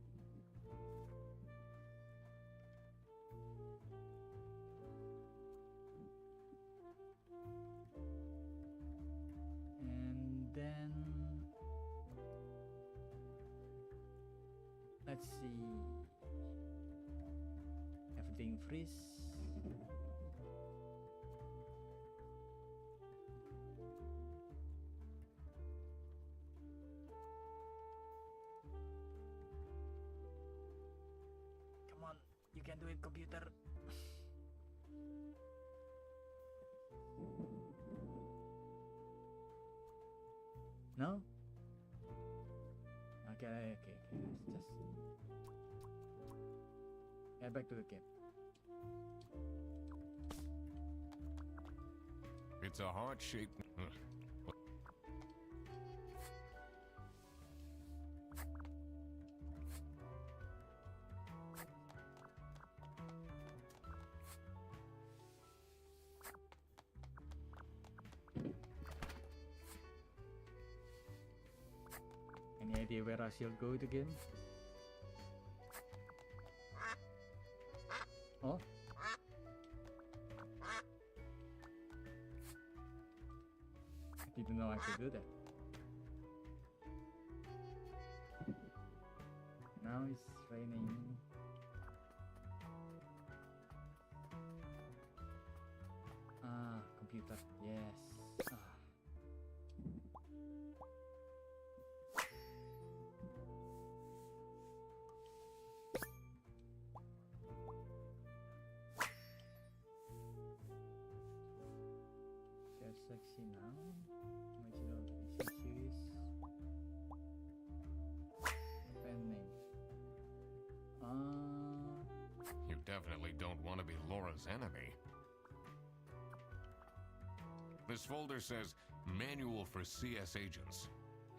And then let's see. Everything freeze. Come on, you can do it, computer. No? Okay. Let's just head back to the game. it's a heart-shaped... Any idea where I shall go again? Oh? I didn't know I could do that. Now it's raining. Ah, computer, yes. Ah. Share sexy now. Original edition series. Pen name. You definitely don't want to be Laura's enemy. This folder says Manual for CS Agents.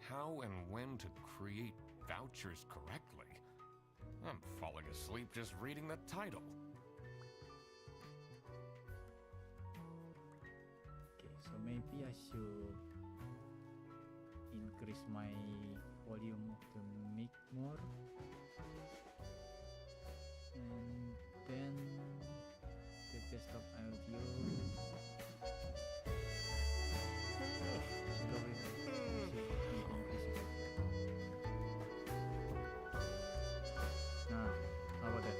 How and when to create vouchers correctly. I'm falling asleep just reading the title. Okay, so maybe I should increase my volume of the mic more. And then the desktop audio. Nah, how about that?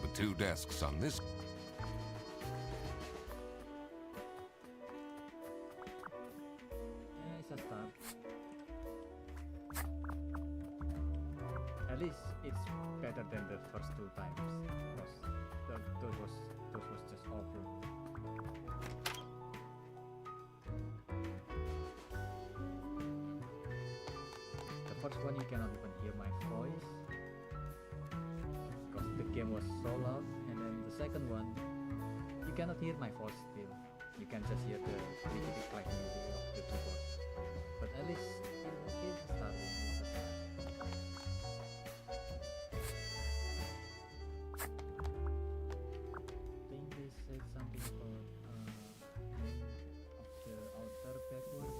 The two desks on this... Yeah, it's a start. At least first one you cannot even hear my voice because the game was so loud, and then the second one you cannot hear my voice still. You can just hear the clickety clack of the keyboard. But at least it's starting. I think they said something about name of the outer backward.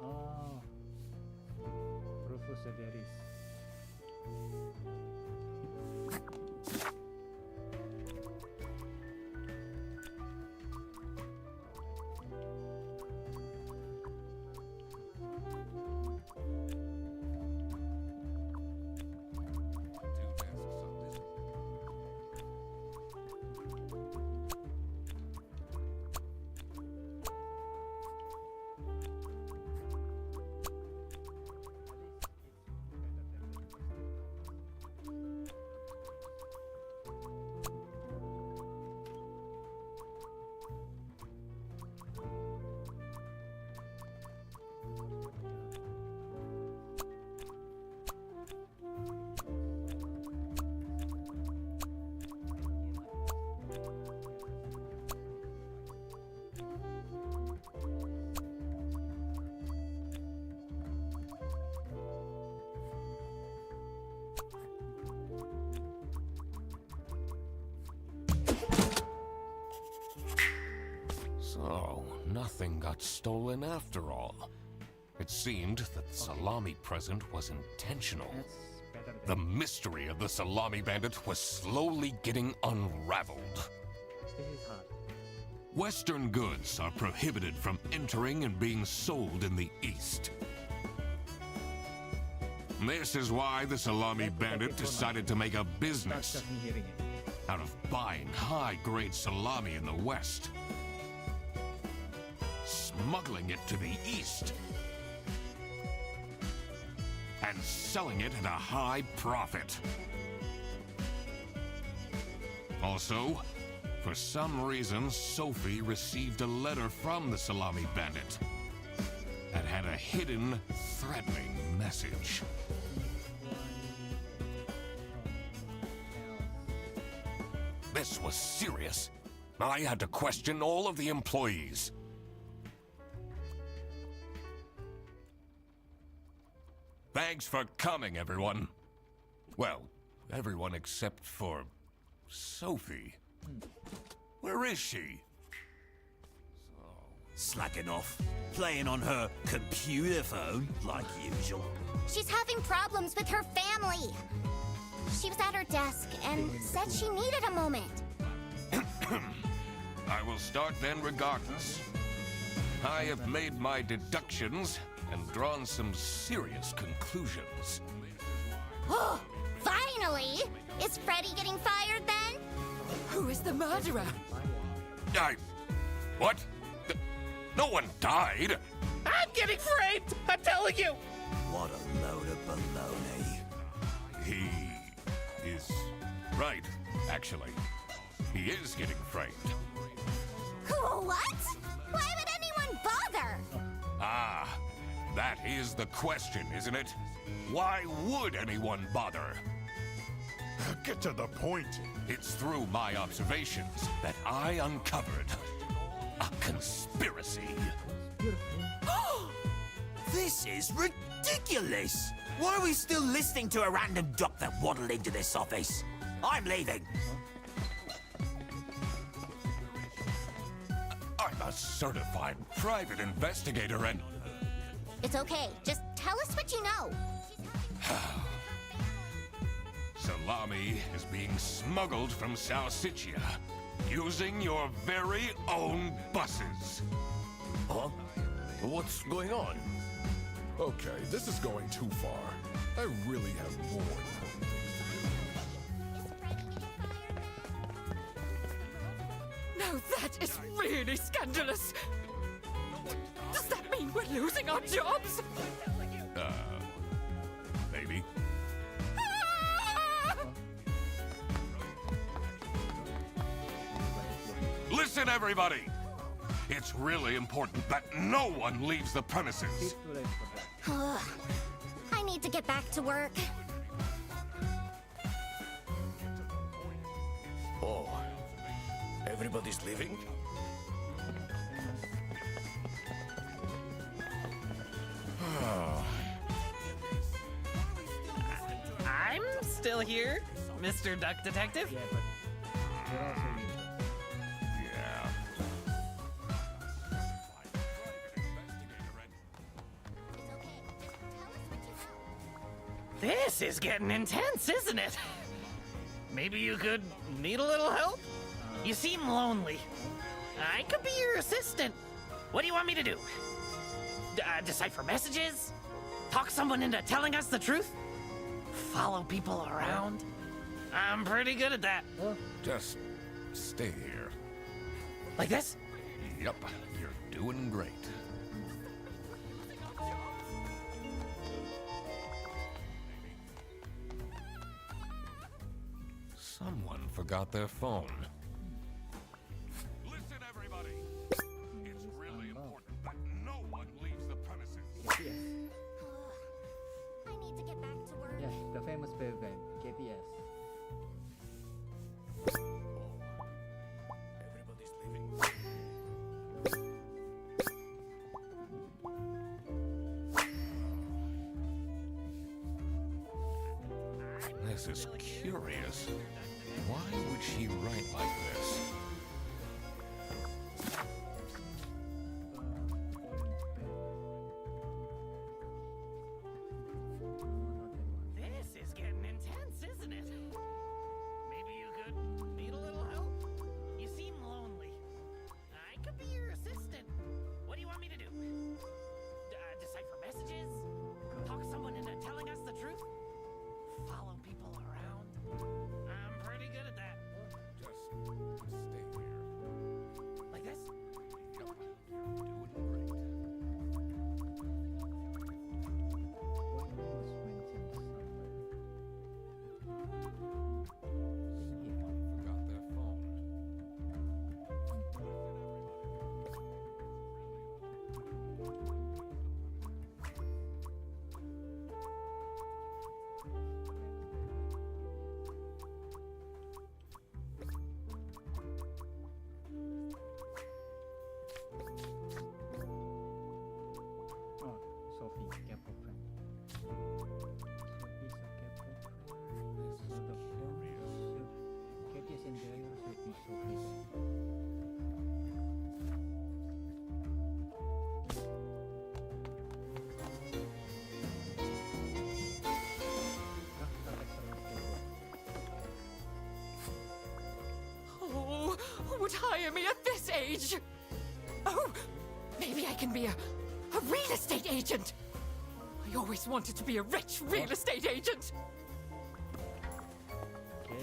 Oh, Rufus Sedaris. So, nothing got stolen after all. It seemed that the salami present was intentional. That's better The than mystery of the salami bandit was slowly getting unraveled. this is hard. Western goods are prohibited from entering and being sold in the East. This is why the salami bandit decided to make a That's business just me hearing it. out of buying high-grade salami in the West, smuggling it to the East, and selling it at a high profit. Also, for some reason, Sophie received a letter from the salami bandit that had a hidden, threatening message. This was serious. I had to question all of the employees. Thanks for coming, everyone. Well, everyone except for Sophie. Where is she? Slacking off, playing on her computer phone like usual. She's having problems with her family. She was at her desk and said she needed a moment. I will start then regardless. I have made my deductions and drawn some serious conclusions. Oh, finally! Is Freddy getting fired then? Who is the murderer? What? No one died! I'm getting framed! I'm telling you! What a load of baloney. He is right, actually. He is getting framed. What? Why would anyone bother? Ah, that is the question, isn't it? Why would anyone bother? Get to the point. It's through my observations that I uncovered a conspiracy. This is ridiculous! Why are we still listening to a random doc that waddled into this office? I'm leaving. I'm a certified private investigator and... It's okay. Just tell us what you know. Salami is being smuggled from Salsiccia using your very own buses. Huh? What's going on? Okay, this is going too far. I really have more important things to do. Now that is really scandalous. Does that mean we're losing our jobs? Maybe. Listen, everybody! It's really important that no one leaves the premises. It's too late for that. I need to get back to work. Oh, everybody's leaving? I'm still here, Mr. Duck Detective. Yeah, but they're also useless. Yeah. This is getting intense, isn't it? Maybe you could need a little help? You seem lonely. I could be your assistant. What do you want me to do? Decipher messages? Talk someone into telling us the truth? Follow people around? I'm pretty good at that. Just stay here. Like this? Yep, you're doing great. Someone forgot their phone. Listen, everybody. It's really important that no one leaves the premises. KPS. I need to get back to work. Yes, the famous video game, KPS. Everybody's leaving. This is curious. Why would she write like this? This is getting intense, isn't it? Maybe you could need a little help? You seem lonely. I could be your assistant. What do you want me to do? Decipher messages? Talk someone into telling us the truth? Follow people around? I'm pretty good at that. Just stay here. Like this? Yep, you're doing great. Forgot their phone. Oh, Sophie, K-pop friend. Sophie's a K-pop friend. So the phone should... KPS interior should be Sophie's. Oh, would hire me at this age? Oh, maybe I can be a real estate agent. I always wanted to be a rich real estate agent. Okay.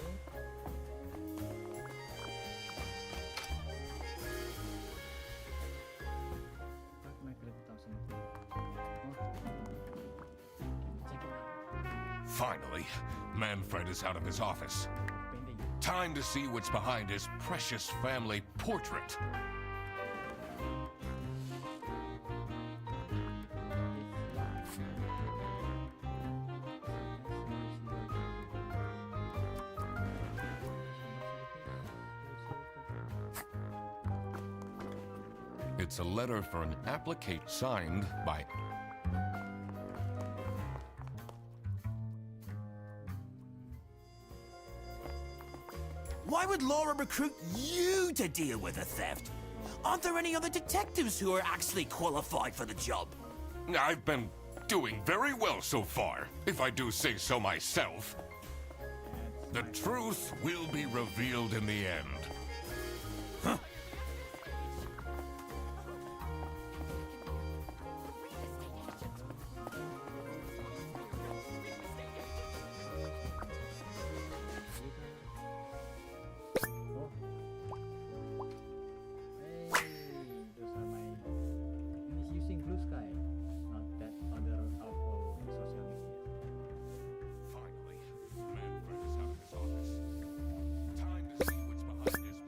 Dark Knight 2003. Check it out. Finally, Manfred is out of his office. Painting. Time to see what's behind his precious family portrait. It's a letter for an application signed by... Why would Laura recruit you to deal with a theft? Aren't there any other detectives who are actually qualified for the job? I've been doing very well so far, if I do say so myself. The truth will be revealed in the end. Hey, those are my... He's using Blue Sky, not that other awful social media. Finally, Manfred is out of his office. Time to see what's behind his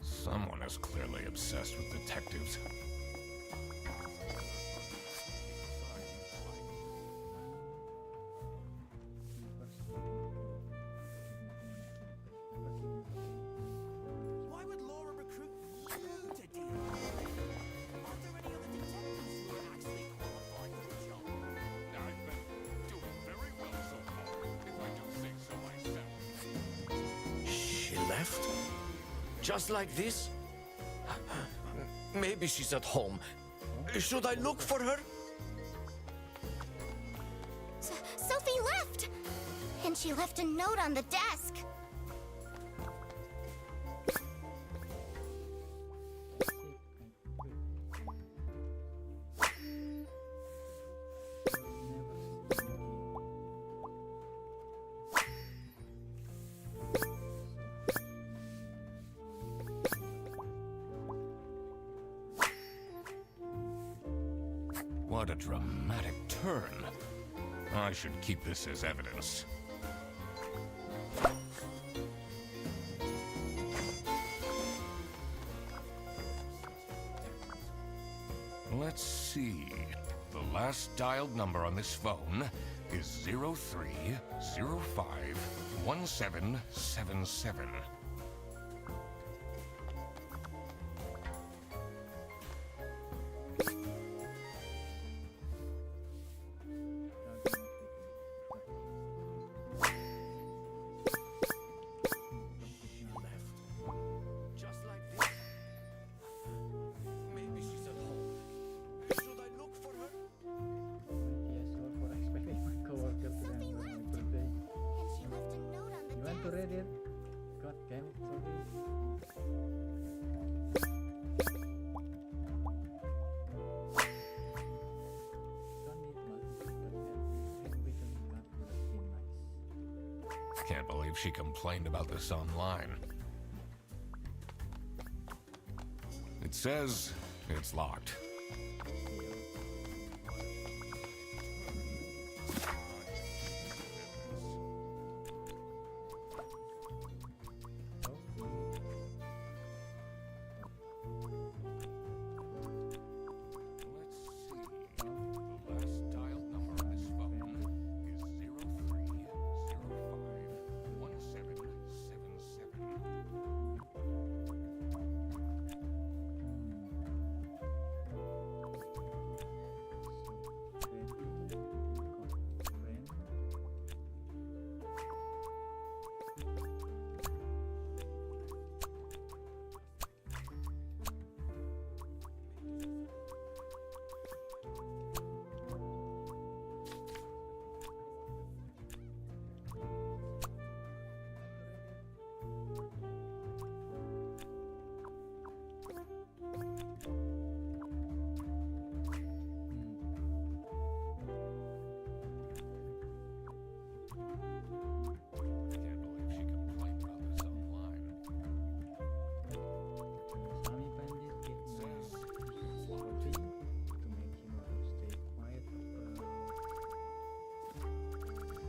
Someone is clearly obsessed with detectives. Why would Laura recruit you to deal with it? Aren't there any other detectives who are actually qualified for the job? I've been doing very well so far, if I do say so myself. She left? Just like this? Maybe she's at home. Should I look for her? Sophie left! And she left a note on the desk. What a dramatic turn. I should keep this as evidence. Let's see. The last dialed number on this phone is 03051777. Just like this? Maybe she's at home. Should I look for her? PSO for expecting my coworker to Sophie remember my left! birthday. And she left a note on the You went to desk. Reddit? God damn it, Sophie. Don't need much, but every written cut would have been nice. Can't believe she complained about this online. It says it's locked. Let's see. The last dialed number on this phone is 03051777. Can't believe she complained about this online. Salami bandit get Sophie to make him stay quiet. What's Salami's neatly and thoughtfully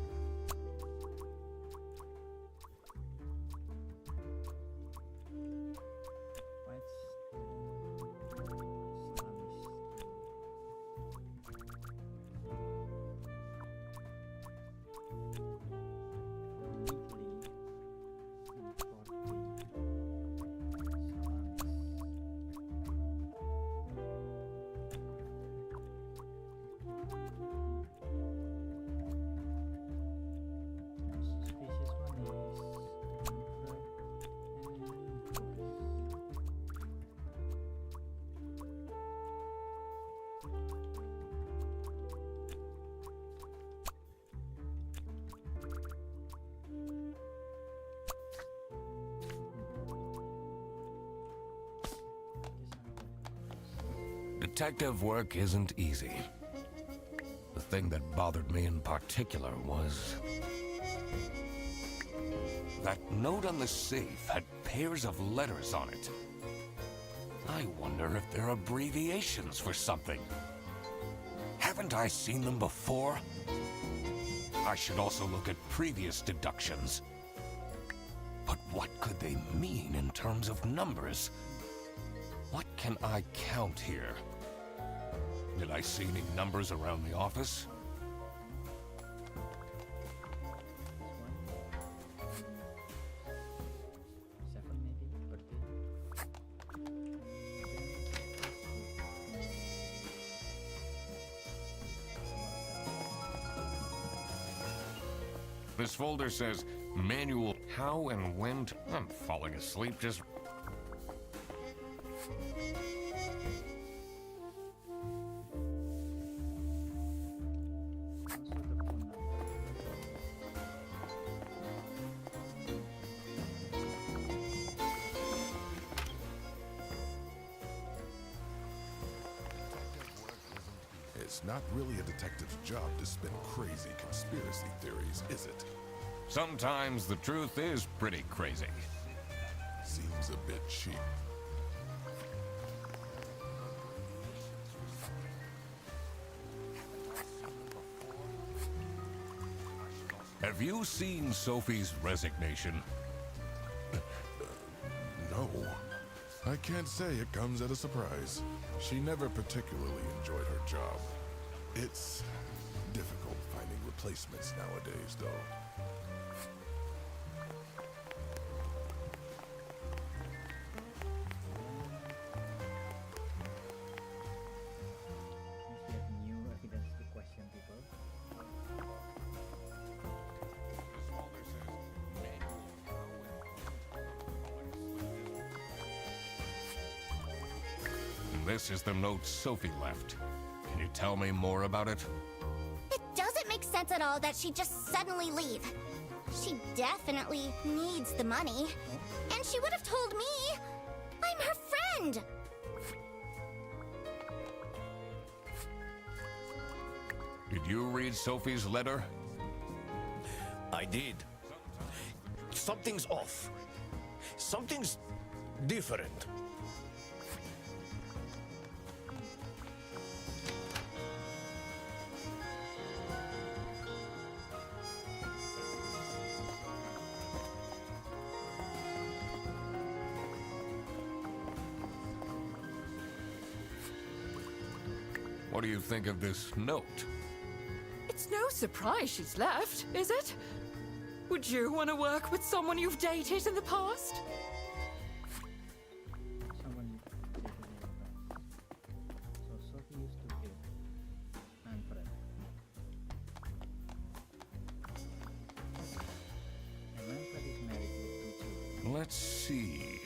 Salamis. Suspicious one is Comfort and Voice. Detective work isn't easy. The thing that bothered me in particular was that note on the safe had pairs of letters on it. I wonder if they're abbreviations for something. Haven't I seen them before? I should also look at previous deductions. But what could they mean in terms of numbers. What can I count here? Did I see any numbers around the office? Seven maybe, birthday. This folder says manual how and when to... I'm falling asleep just... It's not really a detective's job to spin crazy conspiracy theories, is it? Sometimes the truth is pretty crazy. Seems a bit cheap. Have you seen Sophie's resignation? No. I can't say it comes at a surprise. She never particularly enjoyed her job. It's difficult finding replacements nowadays, though. If you have new evidence to question people. This is the note Sophie left. Can you tell me more about it? It doesn't make sense at all that she'd just suddenly leave. She definitely needs the money. And she would have told me. I'm her friend. Did you read Sophie's letter? I did. Something's off. Something's different. What do you think of this note? It's no surprise she's left, is it? Would you want to work with someone you've dated in the past? Someone dated in the past. So Sophie used to date Manfred. And Manfred is married with 2 children. Let's see.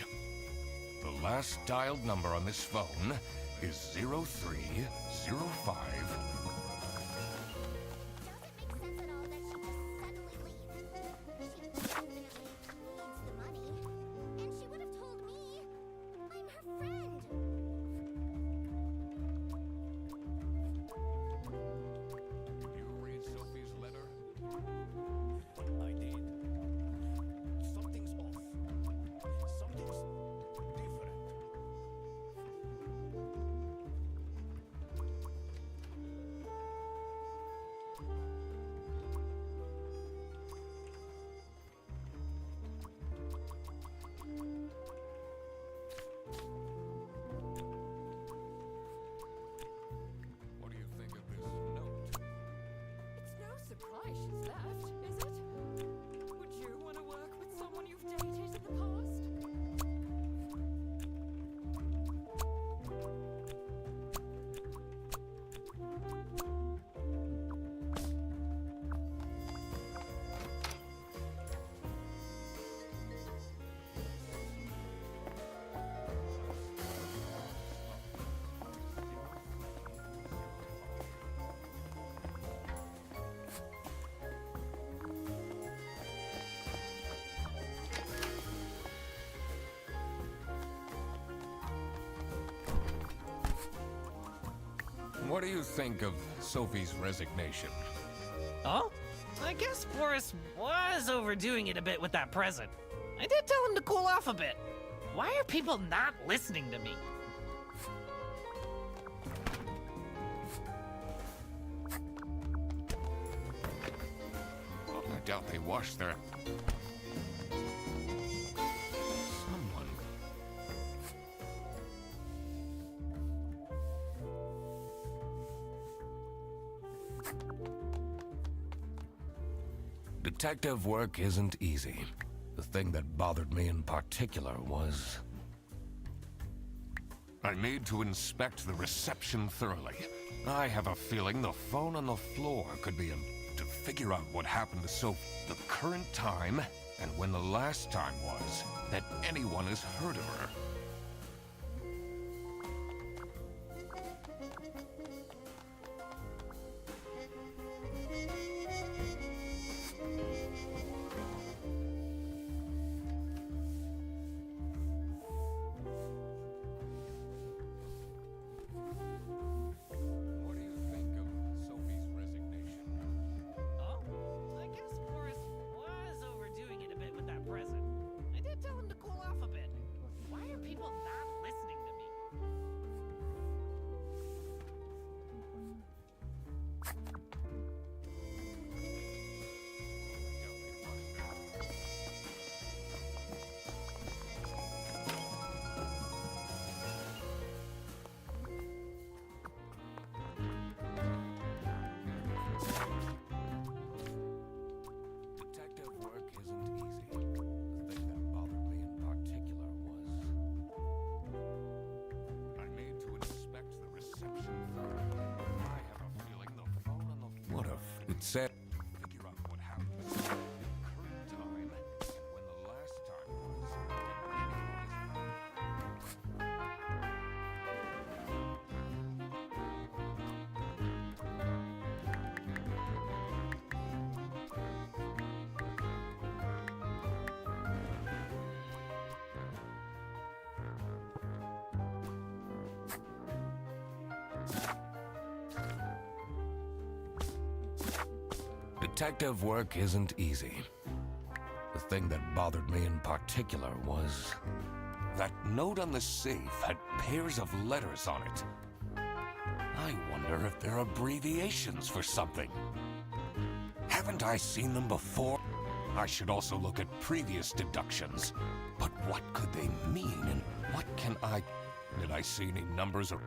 The last dialed number on this phone is 0305. Doesn't make sense at all that she just suddenly leave. She definitely needs the money. And she would have told me. I'm her friend. Did you read Sophie's letter? I did. Something's off. Something's different. What do you think of this note? It's no surprise she's left, is it? Would you want to work with someone you've dated in the past? What do you think of Sophie's resignation? Oh? I guess Boris was overdoing it a bit with that present. I did tell him to cool off a bit. Why are people not listening to me? I doubt they washed their... Detective work isn't easy. The thing that bothered me in particular was... I need to inspect the reception thoroughly. I have a feeling the phone on the floor could be to figure out what happened to Sophie, the current time, and when the last time was that anyone has heard of her. What do you think of Sophie's resignation? Oh, I guess Morris was overdoing it a bit with that present. I did tell him to cool off a bit. Why are people not listening to me? Detective work isn't easy. The thing that bothered me in particular was... I need to inspect the reception thoroughly. I have a feeling the phone on the... What if it said... Figure out what happened to the current time, and when the last time was that anyone has... Detective work isn't easy. The thing that bothered me in particular was... that note on the safe had pairs of letters on it. I wonder if they're abbreviations for something. Haven't I seen them before? I should also look at previous deductions. But what could they mean, and what can I... Did I see any numbers or...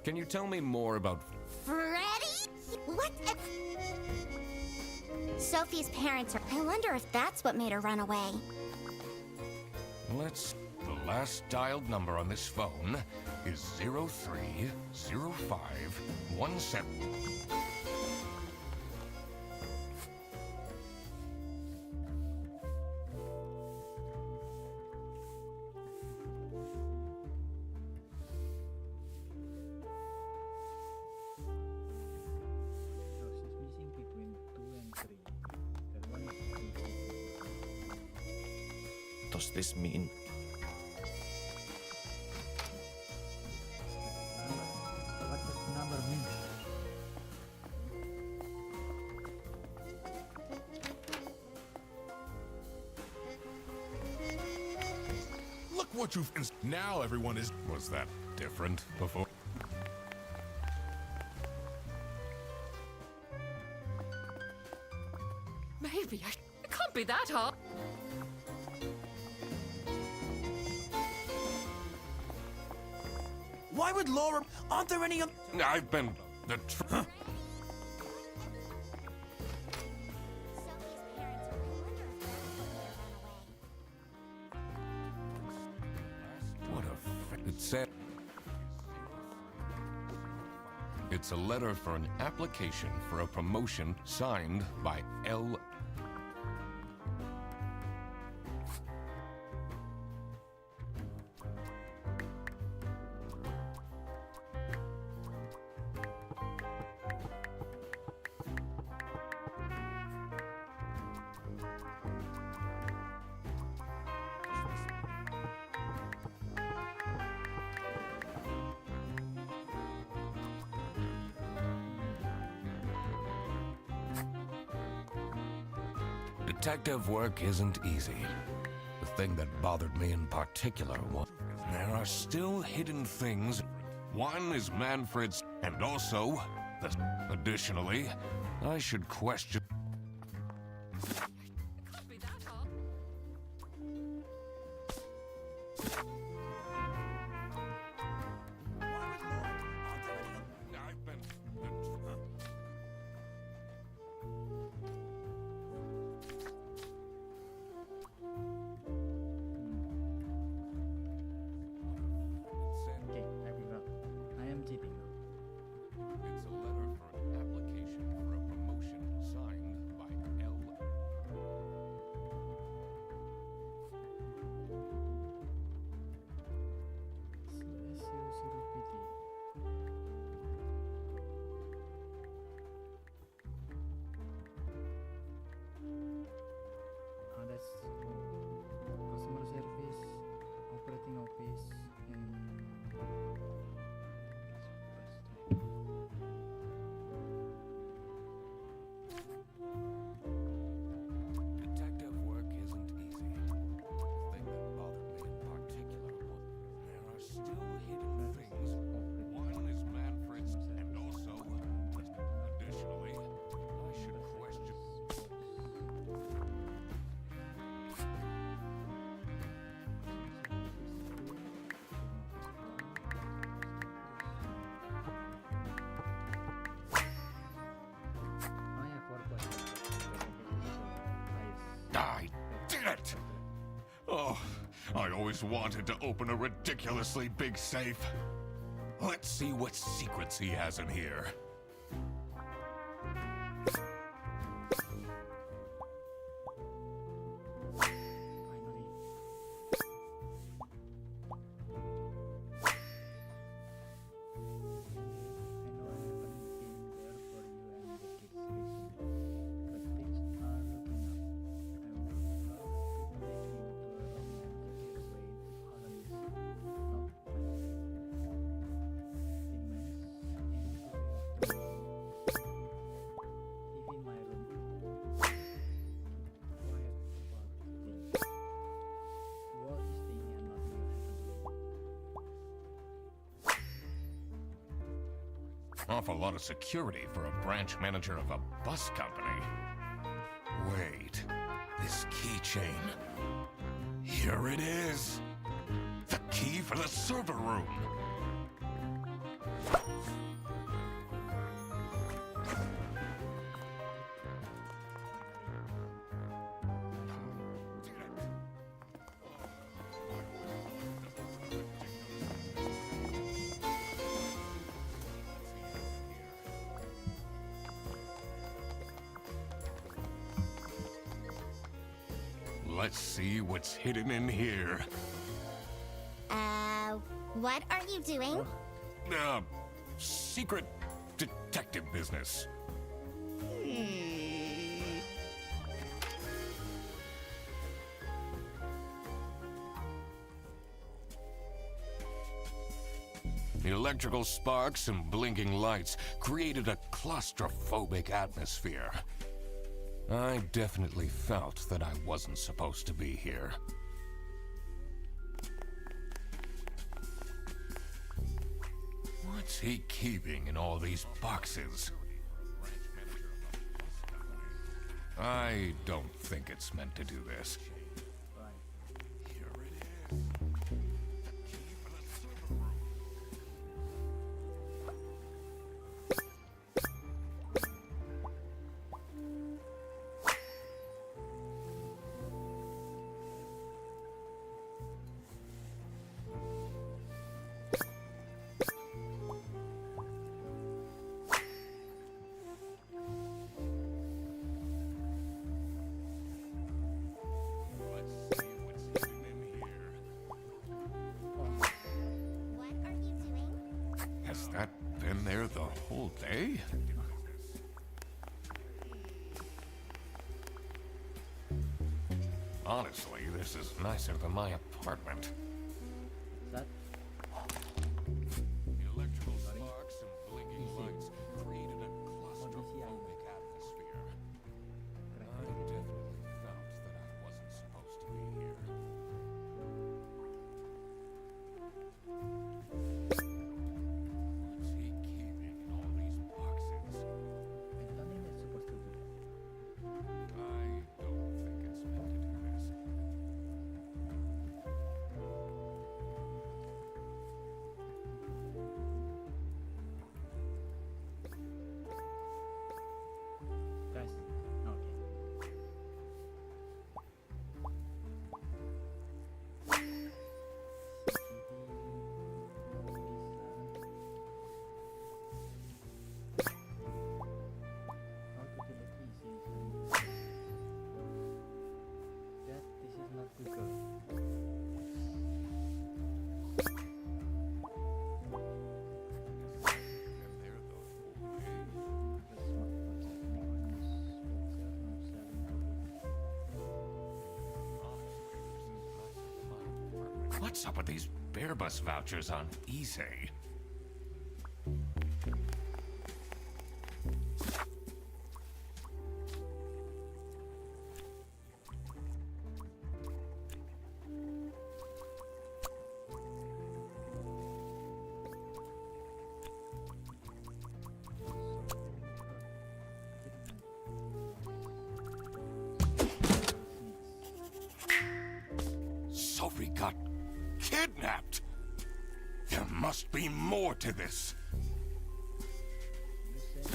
Can you tell me more about... Freddy? What? Sophie's parents are. I wonder if that's what made her run away. Let's... The last dialed number on this phone is 030517. So she's missing between 2 and 3. That one is Does this mean what does the number mean? Look what you've... Now everyone is... Was that different before? Maybe it can't be that hard. Why would Laura... Aren't there any... I've been... The Sophie's parents are. I wonder if that's what made her run away. What a... It said... It's a letter for an application for a promotion signed by L... Detective work isn't easy. The thing that bothered me in particular was there are still hidden things. One is Manfred's, and also, additionally, I should question. It can't be that hard. I've been. Okay, I give up. I am cheating now. It's a letter for an application for a promotion signed by L. CS00PT. That's customer service, operating office, and Detective work isn't easy. The thing that bothered me in particular was there are still hidden things. One is Manfred's, and also, additionally, I should question. I have 4 questions. I did it! Oh, I always wanted to open a ridiculously big safe. Let's see what secrets he has in here. Finally. I know I haven't been there for you and the kids recently, but things are looking up. I would love to take you to a romantic getaway to colonies, not Manfred. 15 minutes in Korea. Even my room. Quiet about things. Work is thing and nothing will happen to you. Awful lot of security for a branch manager of a bus company. Wait, this keychain. Here it is. The key for the server room. Let's see what's hidden in here. What are you doing? Secret detective business. The electrical sparks and blinking lights created a claustrophobic atmosphere. I definitely felt that I wasn't supposed to be here. What's he keeping in all these boxes? I don't think it's meant to do this. Here it is. The key for the server room. Let's see what's hidden in here. What are you doing? Has that been there the whole day? Honestly, this is nicer than my apartment. That The electrical sparks and blinking lights created a claustrophobic atmosphere. I definitely felt that I wasn't supposed to be here. What's he keeping in all these boxes? I don't think it's supposed to be. I don't think it's meant to do this. Guys, okay. How to delete easy. That this is not Google. And they're the whole day. That's what what's happening on this website, not selling Honestly, this is nicer than my apartment. What's up with these Bearbus vouchers on eBay? Sophie got kidnapped. There must be more to this. You say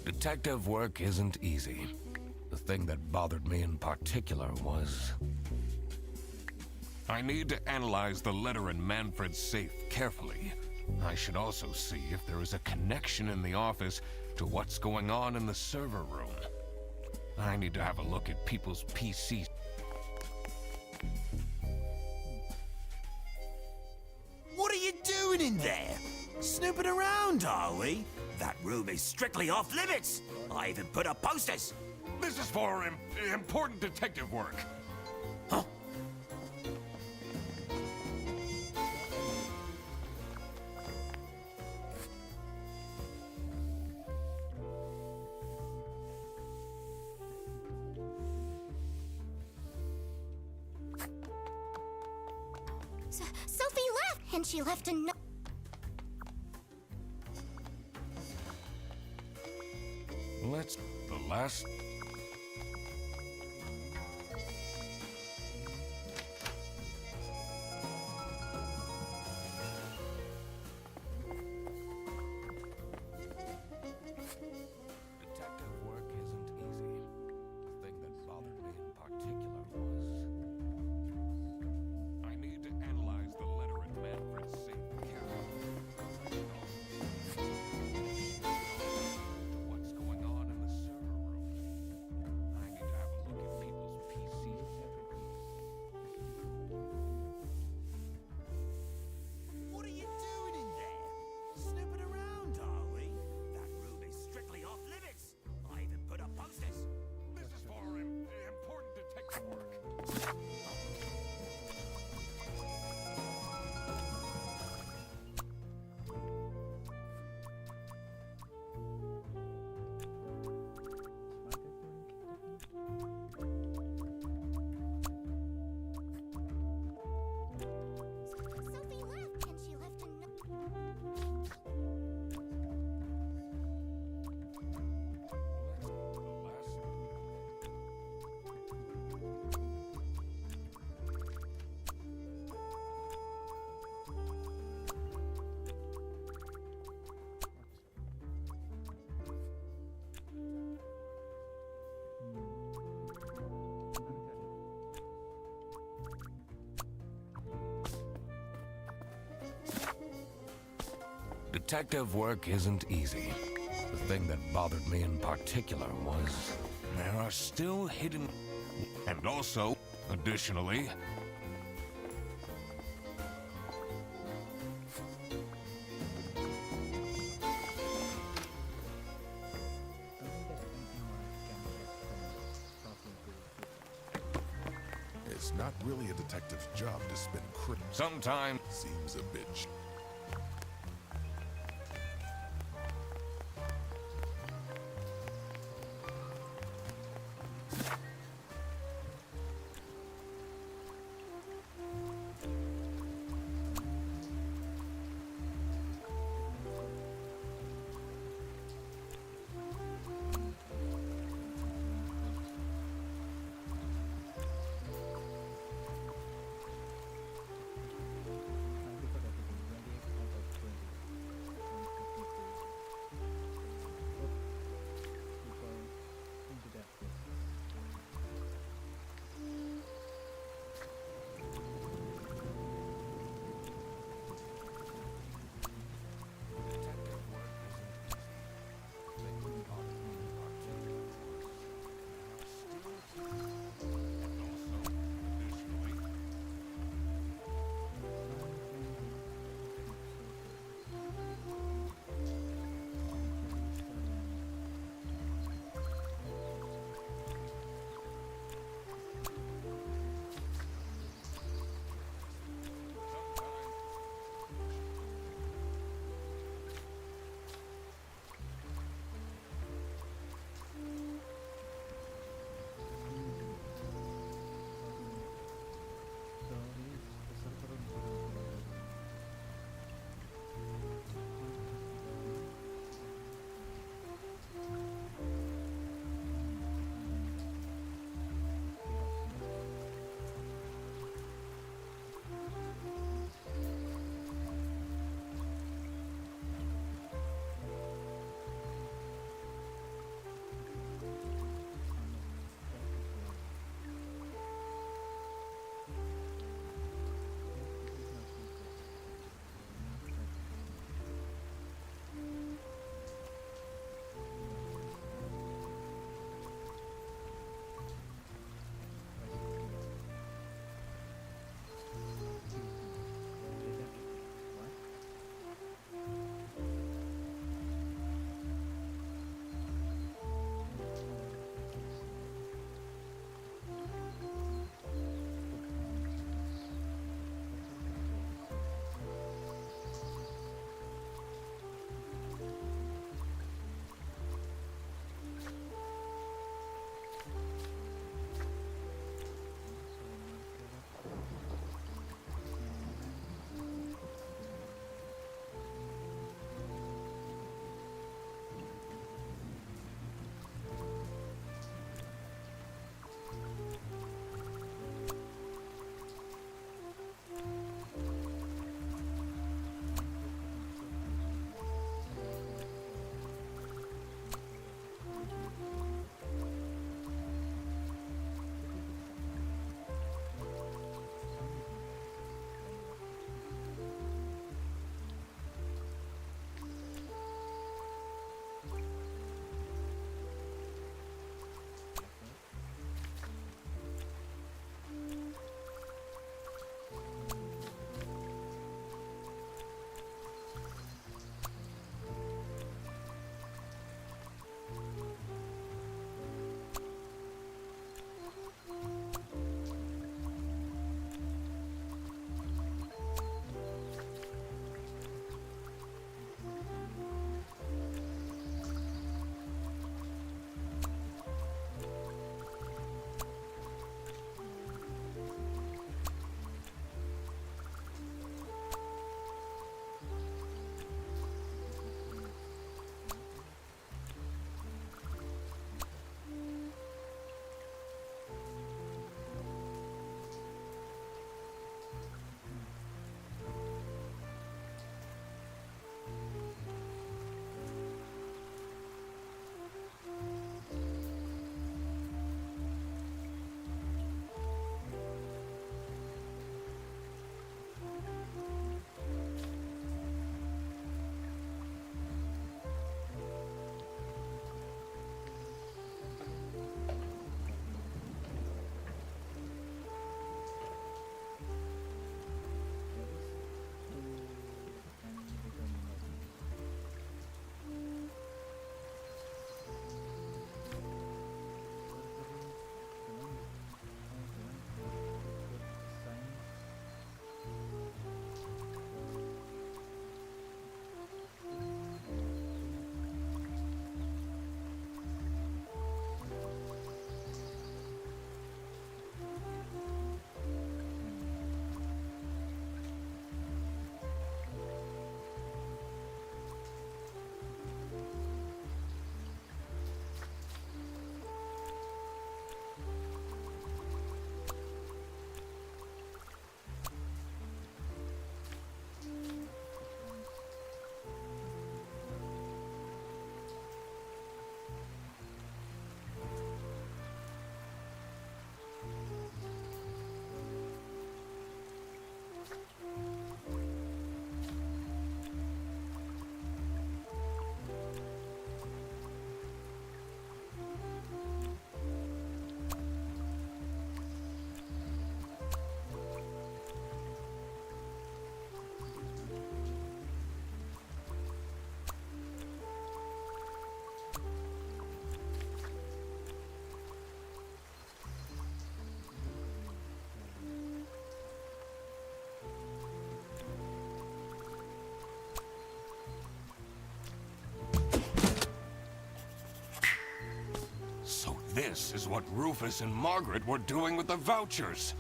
Detective work isn't easy. The thing that bothered me in particular was... I need to analyze the letter in Manfred's safe carefully. I should also see if there is a connection in the office to what's going on in the server room. I need to have a look at people's PCs. What are you doing in there? Snooping around, are we? That room is strictly off limits. I even put up posters. This is for important detective work. Huh? Sophie left, and she left a note. Let's... the last... Detective work isn't easy. The thing that bothered me in particular was... I need to analyze the letter in Manfred's safe carefully. What's going on in the server room? I need to have a look at people's PCs. What are you doing in there? Snooping around, are we? That room is strictly off limits. I even put up posters. This is for important detective work. Sophie left, and she left a note. Detective work isn't easy. The thing that bothered me in particular was there are still hidden... And also, additionally... It's not really a detective's job to spin critics. Sometimes... Seems a bit... Thank you for that video. this is what Rufus and Margaret were doing with the vouchers.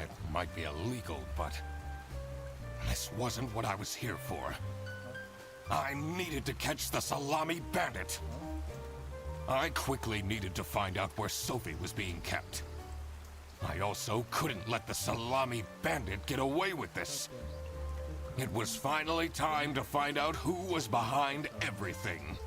It might be illegal, but this wasn't what I was here for. I needed to catch the Salami bandit. I quickly needed to find out where Sophie was being kept. I also couldn't let the Salami bandit get away with this. It was finally time to find out who was behind everything.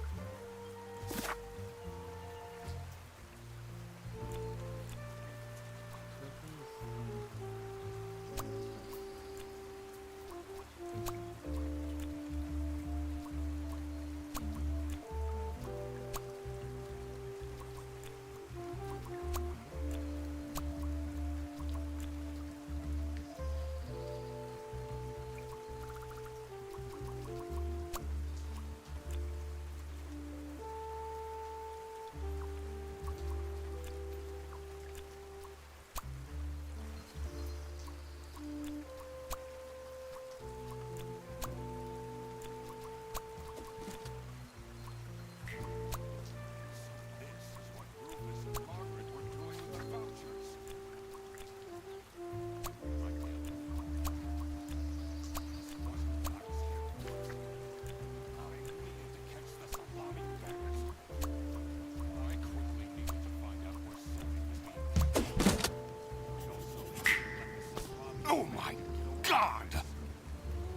Oh my God!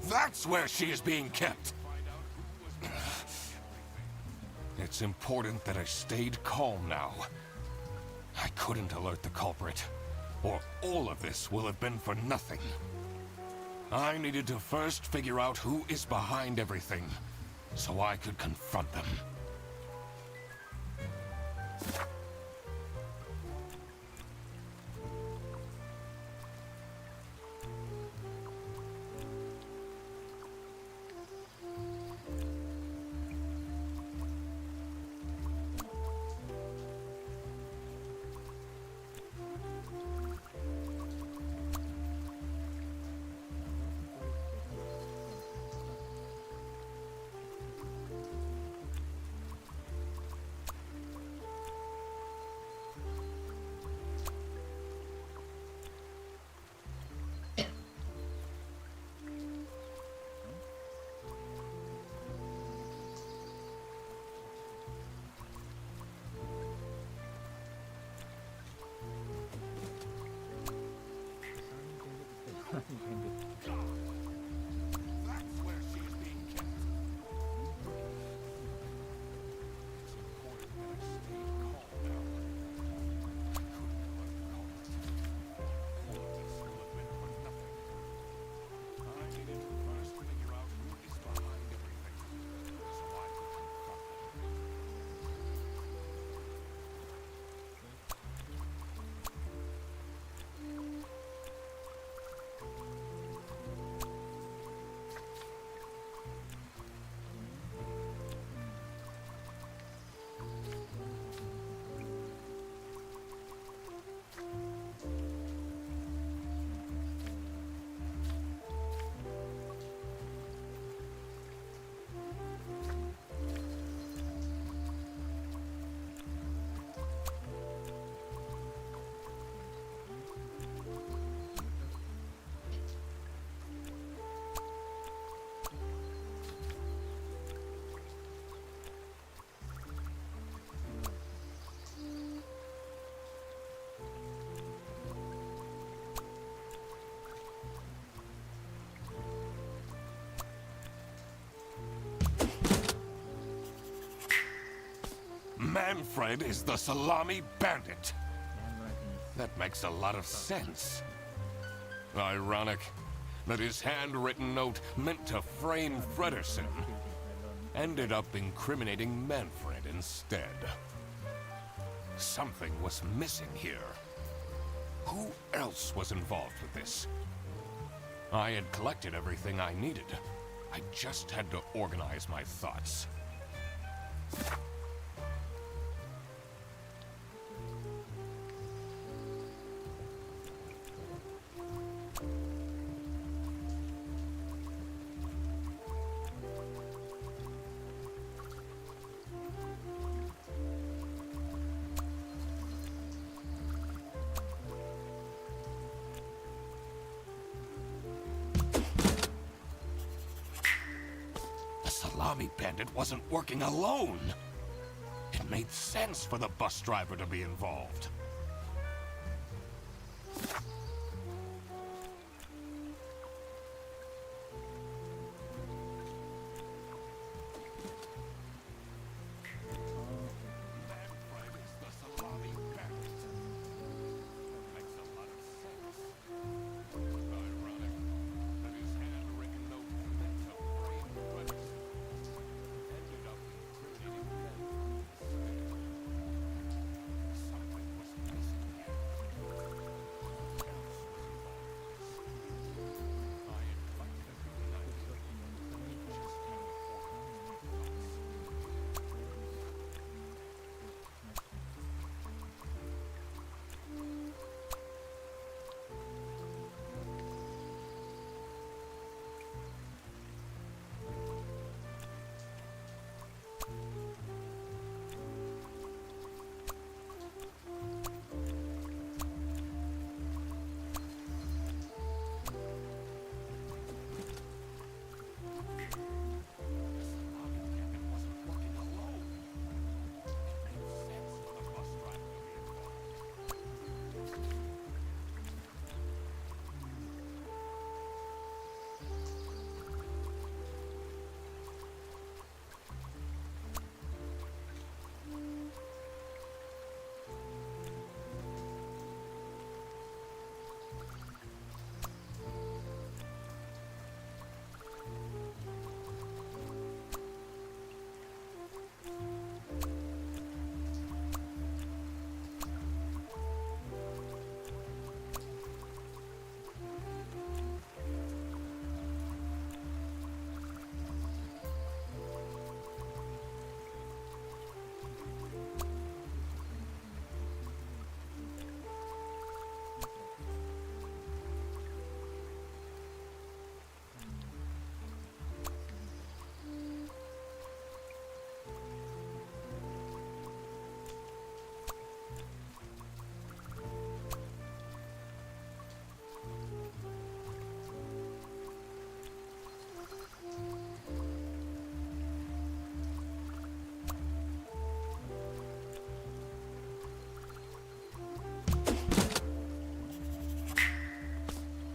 That's where she is being kept! It's important that I stayed calm now. I couldn't alert the culprit, or all of this will have been for nothing. I needed to first figure out who is behind everything, so I could confront them. That's where she is being kept. It's important that I stayed calm now. I couldn't alert the culprit. All of this will have been for nothing. I needed to first figure out who is behind everything, so I could confront them. Manfred is the Salami bandit. That makes a lot of sense. Ironic that his handwritten note meant to frame Fredersen ended up incriminating Manfred instead. Something was missing here. Who else was involved with this? I had collected everything I needed. I just had to organize my thoughts. Salami bandit wasn't working alone. It made sense for the bus driver to be involved.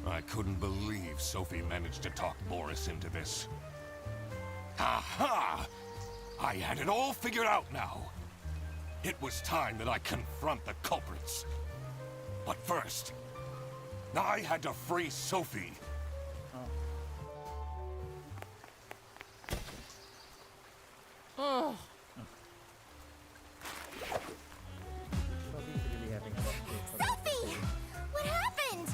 I couldn't believe Sophie managed to talk Boris into this. Aha! I had it all figured out now. It was time that I confront the culprits. But first, I had to free Sophie. Oh. Sophie's really having a rough day for Sophie! What happened?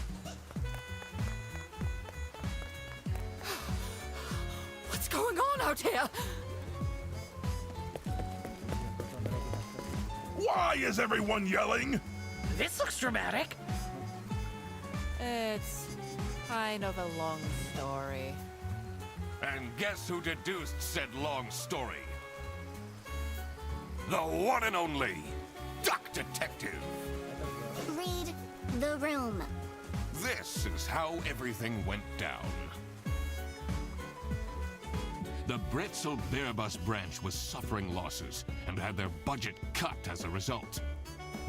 What's going on out here? Why is everyone yelling? This looks dramatic. It's kind of a long story. And guess who deduced said long story? The one and only Duck Detective. Read the room. This is how everything went down. The Bretzel Bearbus branch was suffering losses and had their budget cut as a result.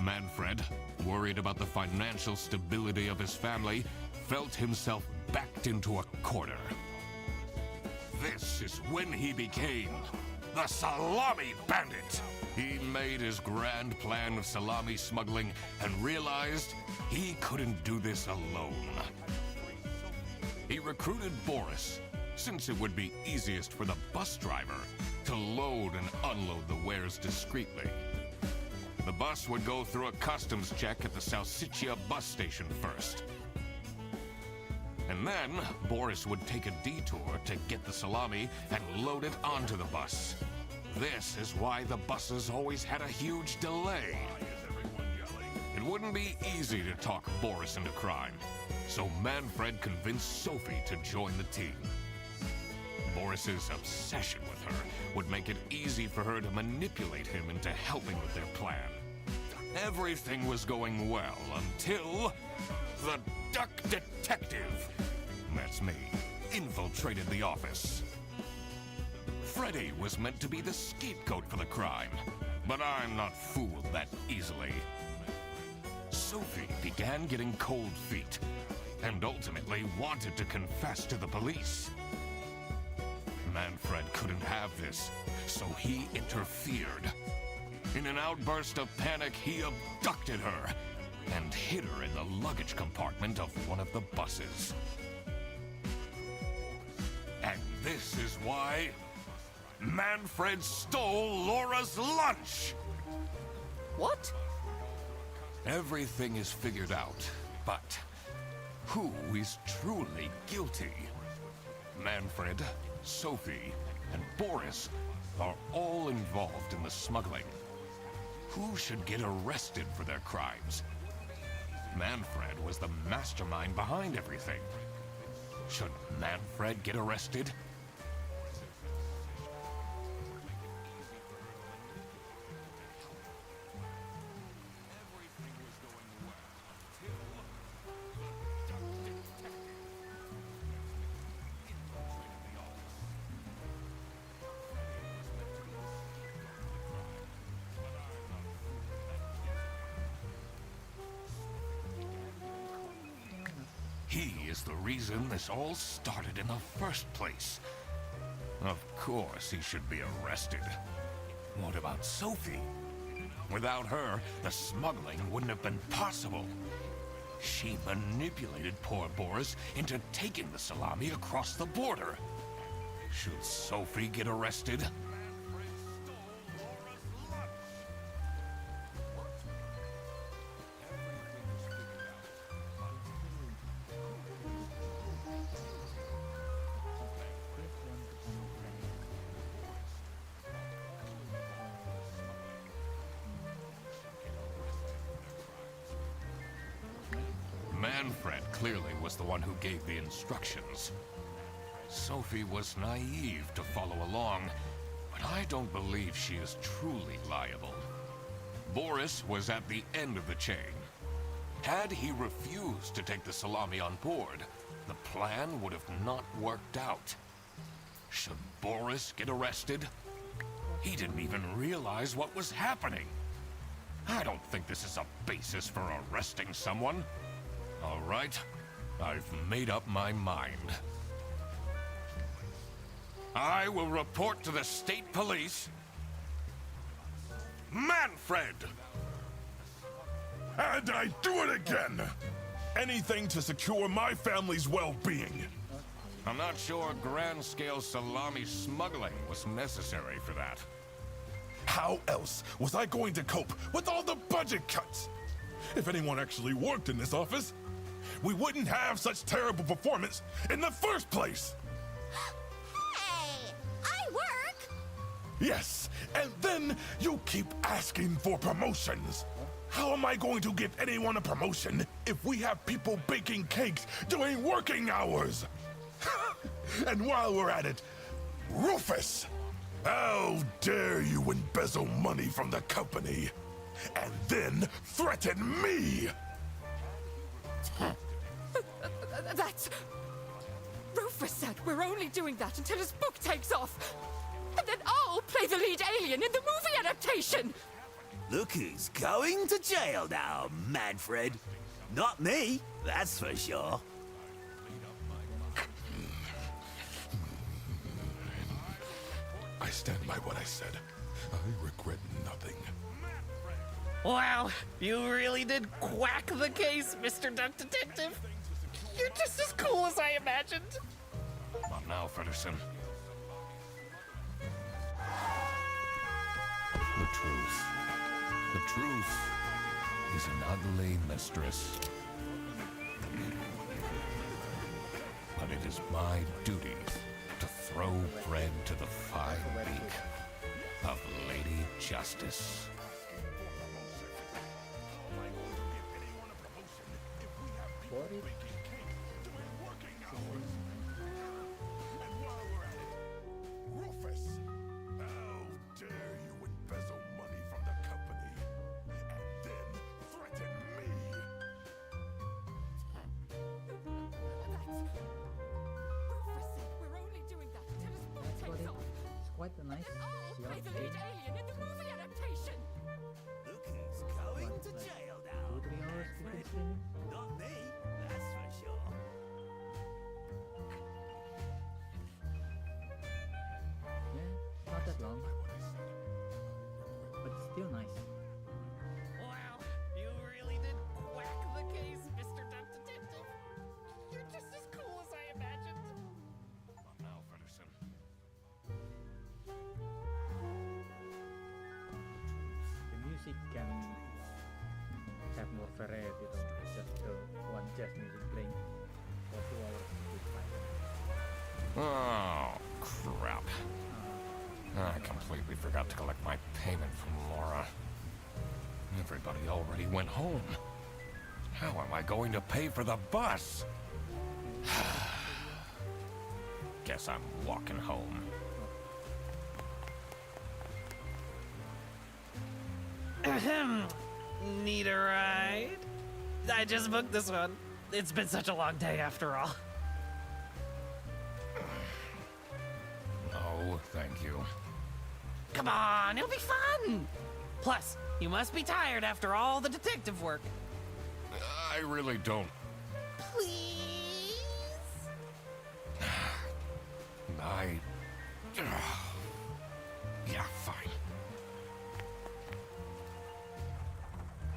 Manfred, worried about the financial stability of his family, felt himself backed into a corner. This is when he became the Salami Bandit. He made his grand plan of salami smuggling and realized he couldn't do this alone. He recruited Boris, since it would be easiest for the bus driver to load and unload the wares discreetly. The bus would go through a customs check at the Salsiccia bus station first. And then, Boris would take a detour to get the salami and load it onto the bus. This is why the buses always had a huge delay. It wouldn't be easy to talk Boris into crime, so Manfred convinced Sophie to join the team. Boris's obsession with her would make it easy for her to manipulate him into helping with their plan. Everything was going well until the Duck Detective, that's me, infiltrated the office. Freddy was meant to be the scapegoat for the crime, but I'm not fooled that easily. Sophie began getting cold feet, and ultimately wanted to confess to the police. Manfred couldn't have this, so he interfered. In an outburst of panic, he abducted her and hid her in the luggage compartment of one of the buses. And this is why Manfred stole Laura's lunch! What? Everything is figured out, but who is truly guilty? Manfred, Sophie, and Boris are all involved in the smuggling. Who should get arrested for their crimes? Manfred was the mastermind behind everything. Should Manfred get arrested? He is the reason this all started in the first place. Of course, he should be arrested. What about Sophie? Without her, the smuggling wouldn't have been possible. She manipulated poor Boris into taking the salami across the border. Should Sophie get arrested? Manfred clearly was the one who gave the instructions. Sophie was naive to follow along, but I don't believe she is truly liable. Boris was at the end of the chain. Had he refused to take the salami on board, the plan would have not worked out. Should Boris get arrested? He didn't even realize what was happening. I don't think this is a basis for arresting someone. All right, I've made up my mind. I will report to the state police. Manfred! And I do it again! Anything to secure my family's well-being. I'm not sure grand-scale salami smuggling was necessary for that. How else was I going to cope with all the budget cuts? If anyone actually worked in this office, we wouldn't have such terrible performance in the first place! Hey! I work! Yes, and then you keep asking for promotions. How am I going to give anyone a promotion if we have people baking cakes during working hours? And while we're at it, Rufus! How dare you embezzle money from the company and then threaten me? That's... Rufus said we're only doing that until his book takes off. And then I'll play the lead alien in the movie adaptation. Look who's going to jail now, Manfred. Not me, that's for sure. I stand by what I said. I regret nothing. Wow, you really did quack the case, Mr. Duck Detective. You're just as cool as I imagined. Not now, Fredderson. The truth. The truth is an ugly mistress. But it is my duty to throw bread to the fine beak of Lady Justice. Rufus, how dare you embezzle money from the company and then threaten me? Rufus said we're only doing that until his book takes off. nice. Oh, Yeah, play the okay. lead alien in the movie adaptation. Look who's going What, to like jail 2-3 now. hours we can stream? Not me, that's for sure. Yeah, not that long. But still nice. Wow, you really did quack the case, Mr. Dump Detective. You're just as cool as I imagined. Not now, Fredderson. The music can have more variety though. Just the one jazz music playing for 2 hours is fine. Oh, crap. I completely forgot to collect my payment from Laura. Everybody already went home. How am I going to pay for the bus? Guess I'm walking home. Ahem. Need a ride? I just booked this one. It's been such a long day after all. No, thank you. Come on, it'll be fun! Plus, you must be tired after all the detective work. I really don't. Please? Yeah, fine.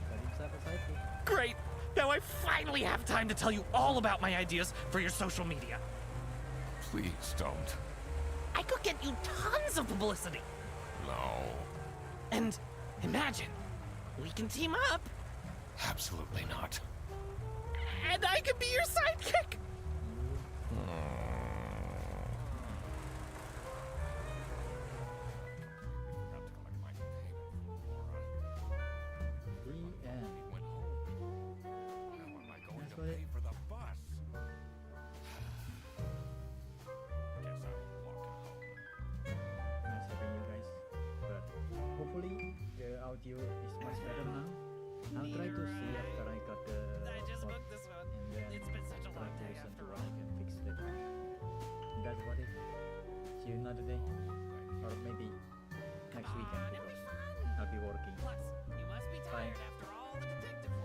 Tadi bisa apa saja? Great! Now I finally have time to tell you all about my ideas for your social media. Please don't. I could get you tons of publicity. No. And imagine, we can team up, Absolutely not. and I could be your sidekick. Forgot to collect my payment from Laura. The end. He went home. How am I going That's to what pay it- for the bus? Guess I'm walking home. Nice having you guys. But hopefully the audio is much better now. I'll try to see after I got the I just pod, booked this one. and then It's been such a try long to day listen to after what all. I can fix later. That's about it. See you another day. Or maybe next weekend It'll be because fun. I'll be working. Plus, you must be Bye. tired after all the detective work.